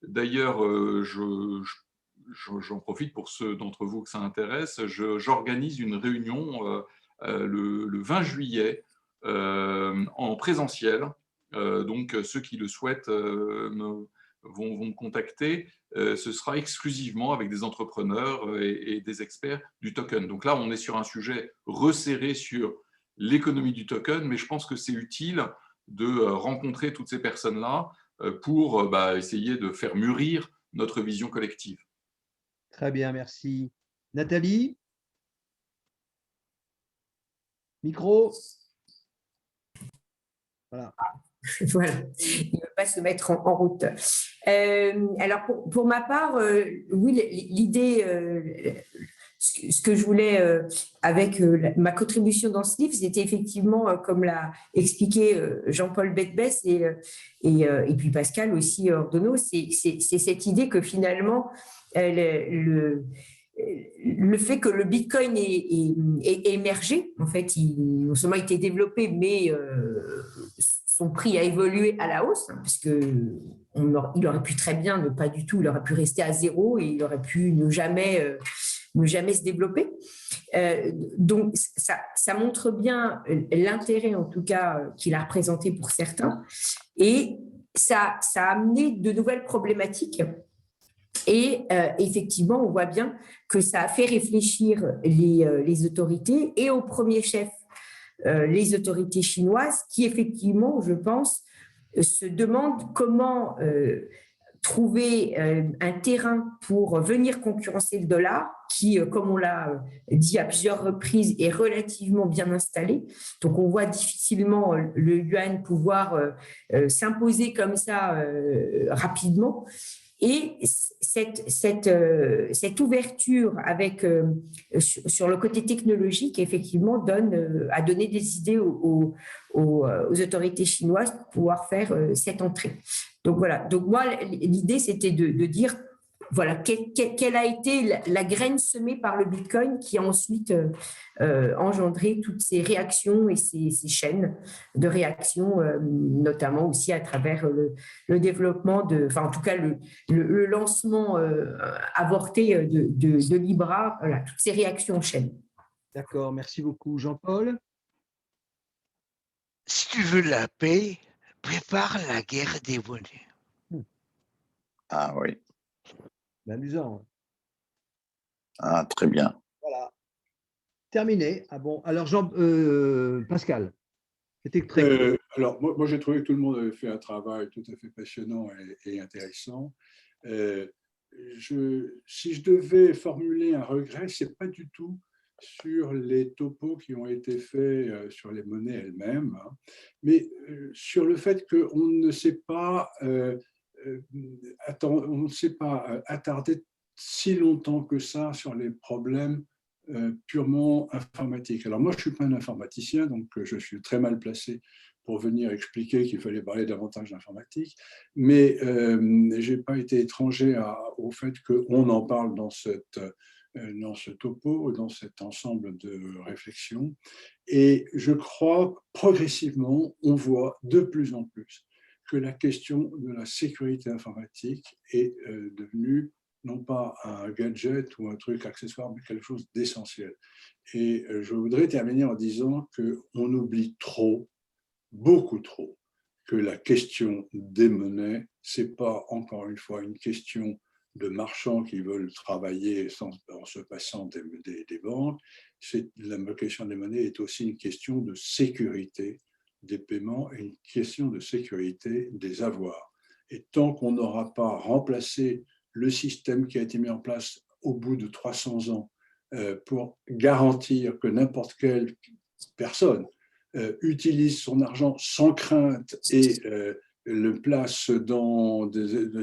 D'ailleurs, j'en profite pour ceux d'entre vous que ça intéresse. J'organise une réunion le 20 juillet en présentiel. Donc, ceux qui le souhaitent vont me contacter. Ce sera exclusivement avec des entrepreneurs et des experts du token. Donc là, on est sur un sujet resserré sur l'économie du token, mais je pense que c'est utile de rencontrer toutes ces personnes-là pour essayer de faire mûrir notre vision collective. Très bien, merci. Nathalie? Micro? Voilà. Voilà, il ne va pas se mettre en route. Alors, pour ma part, oui, l'idée, ce que je voulais, avec ma contribution dans ce livre, c'était effectivement, comme l'a expliqué Jean-Paul Bedbès et puis Pascal aussi Ordonneau, c'est cette idée que finalement, le fait que le Bitcoin est émergé, en fait, non seulement il a été développé, mais son prix a évolué à la hausse, hein, puisque il aurait pu très bien ne pas du tout, il aurait pu rester à zéro et il aurait pu ne jamais se développer. Donc, ça montre bien l'intérêt, en tout cas, qu'il a représenté pour certains. Et ça a amené de nouvelles problématiques. Et effectivement, on voit bien que ça a fait réfléchir les autorités et au premier chef, les autorités chinoises qui, effectivement, je pense, se demandent comment trouver un terrain pour venir concurrencer le dollar qui, comme on l'a dit à plusieurs reprises, est relativement bien installé. Donc, on voit difficilement le yuan pouvoir s'imposer comme ça rapidement. Et cette ouverture sur le côté technologique, effectivement, a donné des idées aux autorités chinoises pour pouvoir faire cette entrée. Donc voilà. Donc moi, l'idée, c'était de dire, voilà, quelle a été la graine semée par le Bitcoin qui a ensuite engendré toutes ces réactions et ces chaînes de réactions, notamment aussi à travers le développement enfin en tout cas le lancement avorté de Libra, voilà, toutes ces réactions en chaîne. D'accord, merci beaucoup. Jean-Paul? Si tu veux la paix, prépare la guerre des monnaies. Ah oui. Amusant. Ah, très bien. Voilà. Terminé. Ah bon. Alors, Pascal, c'était très. Alors, moi j'ai trouvé que tout le monde avait fait un travail tout à fait passionnant et intéressant. Si je devais formuler un regret, ce n'est pas du tout sur les topos qui ont été faits sur les monnaies elles-mêmes, hein, mais sur le fait qu'on ne s'est pas attardé si longtemps que ça sur les problèmes purement informatiques. Alors moi, je ne suis pas un informaticien, donc je suis très mal placé pour venir expliquer qu'il fallait parler davantage d'informatique, mais je n'ai pas été étranger au fait qu'on en parle dans ce topo, dans cet ensemble de réflexions. Et je crois progressivement, on voit de plus en plus que la question de la sécurité informatique est devenue non pas un gadget ou un truc accessoire, mais quelque chose d'essentiel. Et je voudrais terminer en disant qu'on oublie trop, beaucoup trop, que la question des monnaies, ce n'est pas encore une fois une question de marchands qui veulent travailler en se passant des banques. La question des monnaies est aussi une question de sécurité des paiements et une question de sécurité des avoirs. Et tant qu'on n'aura pas remplacé le système qui a été mis en place au bout de 300 ans pour garantir que n'importe quelle personne utilise son argent sans crainte et le place dans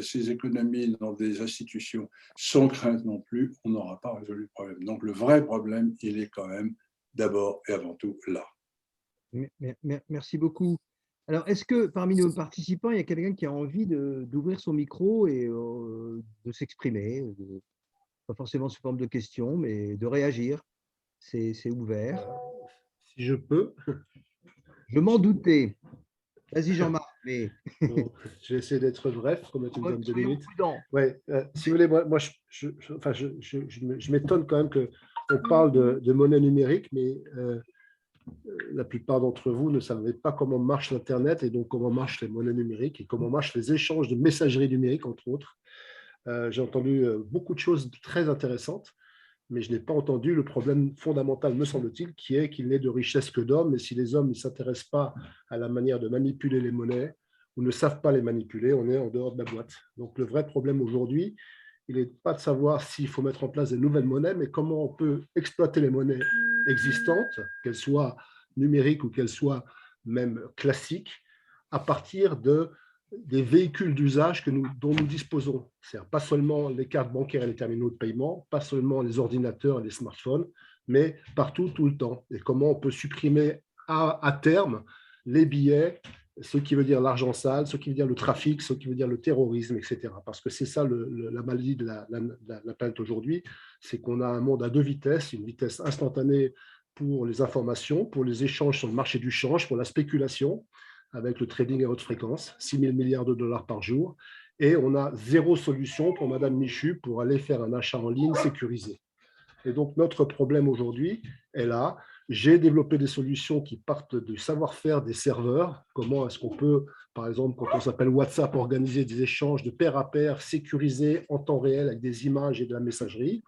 ses économies, dans des institutions sans crainte non plus, on n'aura pas résolu le problème. Donc le vrai problème, il est quand même d'abord et avant tout là. Merci beaucoup. Alors, est-ce que parmi nos participants, il y a quelqu'un qui a envie d'ouvrir son micro et de s'exprimer, pas forcément sous forme de questions, mais de réagir? C'est ouvert. Si je peux. Je m'en doutais. Vas-y, Jean-Marc. Mais... Bon, je vais essayer d'être bref, comme tu me donnes 2 minutes. Ouais, si vous voulez, moi je m'étonne quand même qu'on parle de monnaie numérique, mais la plupart d'entre vous ne savez pas comment marche l'Internet et donc comment marchent les monnaies numériques et comment marchent les échanges de messagerie numérique, entre autres. J'ai entendu beaucoup de choses très intéressantes, mais je n'ai pas entendu le problème fondamental, me semble-t-il, qui est qu'il n'est de richesse que d'hommes, et si les hommes ne s'intéressent pas à la manière de manipuler les monnaies ou ne savent pas les manipuler, on est en dehors de la boîte. Donc le vrai problème aujourd'hui, il n'est pas de savoir s'il faut mettre en place des nouvelles monnaies, mais comment on peut exploiter les monnaies existantes, qu'elles soient numériques ou qu'elles soient même classiques, à partir des véhicules d'usage dont nous disposons. C'est-à-dire pas seulement les cartes bancaires et les terminaux de paiement, pas seulement les ordinateurs et les smartphones, mais partout, tout le temps. Et comment on peut supprimer à terme les billets ce qui veut dire l'argent sale, ce qui veut dire le trafic, ce qui veut dire le terrorisme, etc. Parce que c'est ça la maladie de la planète aujourd'hui, c'est qu'on a un monde à deux vitesses, une vitesse instantanée pour les informations, pour les échanges sur le marché du change, pour la spéculation, avec le trading à haute fréquence, 6 000 milliards de dollars par jour, et on a zéro solution pour Madame Michu pour aller faire un achat en ligne sécurisé. Et donc, notre problème aujourd'hui est là. J'ai développé des solutions qui partent du savoir-faire des serveurs. Comment est-ce qu'on peut, par exemple, quand on s'appelle WhatsApp, organiser des échanges de pair à pair sécurisés en temps réel avec des images et de la messagerie.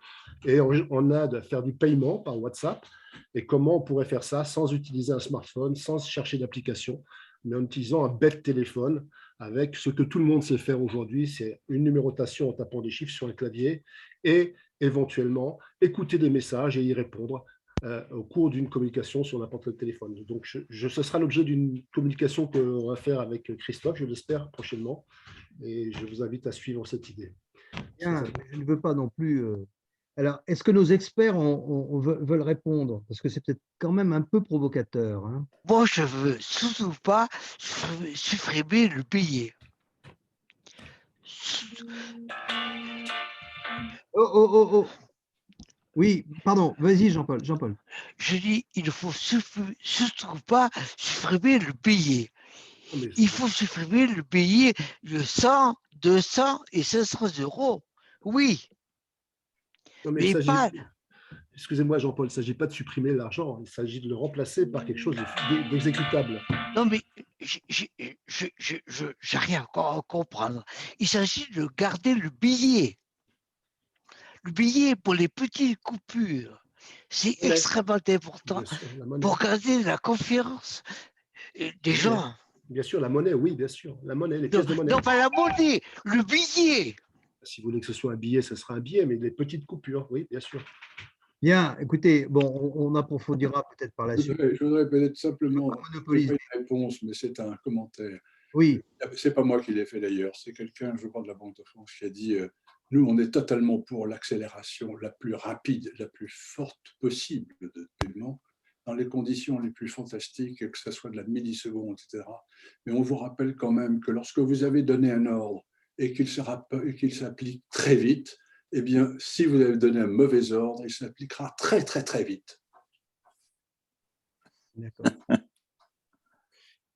Et on a de faire du paiement par WhatsApp. Et comment on pourrait faire ça sans utiliser un smartphone, sans chercher d'application, mais en utilisant un bête téléphone avec ce que tout le monde sait faire aujourd'hui, c'est une numérotation en tapant des chiffres sur un clavier et éventuellement écouter des messages et y répondre au cours d'une communication sur n'importe quel téléphone. Donc, ce sera l'objet d'une communication qu'on va faire avec Christophe, je l'espère, prochainement. Et je vous invite à suivre cette idée. Bien, je ne veux pas non plus… Alors, est-ce que nos experts veulent répondre? Parce que c'est peut-être quand même un peu provocateur. Hein. Moi, je ne veux surtout pas supprimer le billet. Oh. Oui, pardon, vas-y Jean-Paul. Je dis, il ne faut surtout pas supprimer le billet. Il faut supprimer le billet de 100, 200 et 500 euros. Oui. Non, mais pas… Excusez-moi Jean-Paul, il ne s'agit pas de supprimer l'argent, il s'agit de le remplacer par quelque chose d'exécutable. Non, mais je n'ai rien à comprendre. Il s'agit de garder le billet. Le billet pour les petites coupures, c'est extrêmement important pour garder la confiance des gens. Bien sûr, la monnaie, oui, bien sûr. La monnaie, les pièces de monnaie. Non, pas la monnaie, le billet. Si vous voulez que ce soit un billet, ce sera un billet, mais les petites coupures, oui, bien sûr. Bien, écoutez, bon, on approfondira peut-être par la suite. Je voudrais peut-être simplement une réponse, mais c'est un commentaire. Oui. C'est pas moi qui l'ai fait d'ailleurs, c'est quelqu'un, je crois, de la Banque de France qui a dit nous, on est totalement pour l'accélération la plus rapide, la plus forte possible de paiement, dans les conditions les plus fantastiques, que ce soit de la milliseconde, etc. Mais on vous rappelle quand même que lorsque vous avez donné un ordre et qu'il s'applique très vite, eh bien, si vous avez donné un mauvais ordre, il s'appliquera très, très, très vite. D'accord.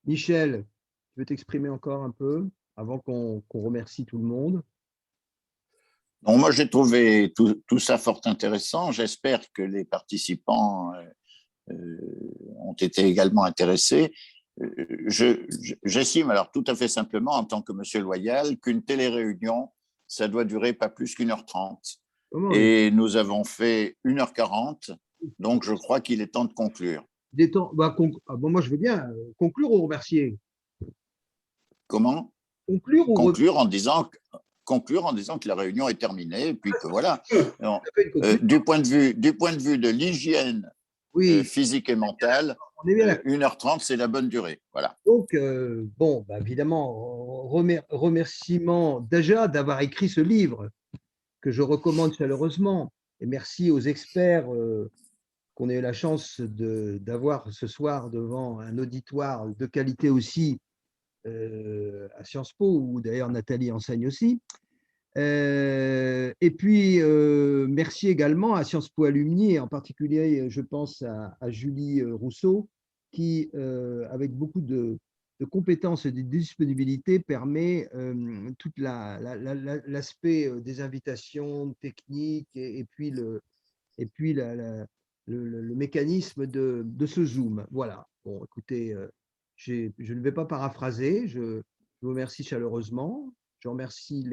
Michel, tu veux t'exprimer encore un peu avant qu'on remercie tout le monde? Non, moi, j'ai trouvé tout ça fort intéressant. J'espère que les participants ont été également intéressés. J'estime, alors tout à fait simplement, en tant que monsieur Loyal, qu'une téléréunion, ça doit durer pas plus qu'1h30. Et nous avons fait 1h40, donc je crois qu'il est temps de conclure. Moi, je veux bien conclure ou remercier. Comment? Conclure en disant que la réunion est terminée, et puis que voilà. Non, du point de vue de l'hygiène physique et mentale, 1h30, c'est la bonne durée. Voilà. Donc, bon, évidemment, remerciement déjà d'avoir écrit ce livre que je recommande chaleureusement. Et merci aux experts qu'on ait eu la chance d'avoir ce soir devant un auditoire de qualité aussi à Sciences Po, où d'ailleurs Nathalie enseigne aussi. Et puis, merci également à Sciences Po Alumni, et en particulier, je pense à Julie Rousseau, qui, avec beaucoup de compétences et de disponibilité, permet tout l'aspect des invitations techniques et puis le mécanisme de ce Zoom. Voilà. Bon, écoutez, je ne vais pas paraphraser, je vous remercie chaleureusement. Je remercie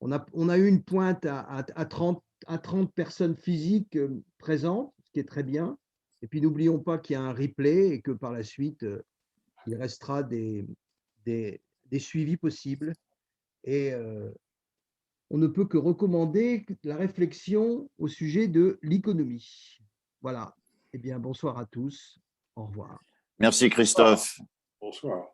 on a eu une pointe à 30 personnes physiques présentes, ce qui est très bien. Et puis, n'oublions pas qu'il y a un replay et que par la suite, il restera des suivis possibles. Et on ne peut que recommander la réflexion au sujet de l'économie. Voilà. Eh bien, bonsoir à tous. Au revoir. Merci Christophe. Bonsoir.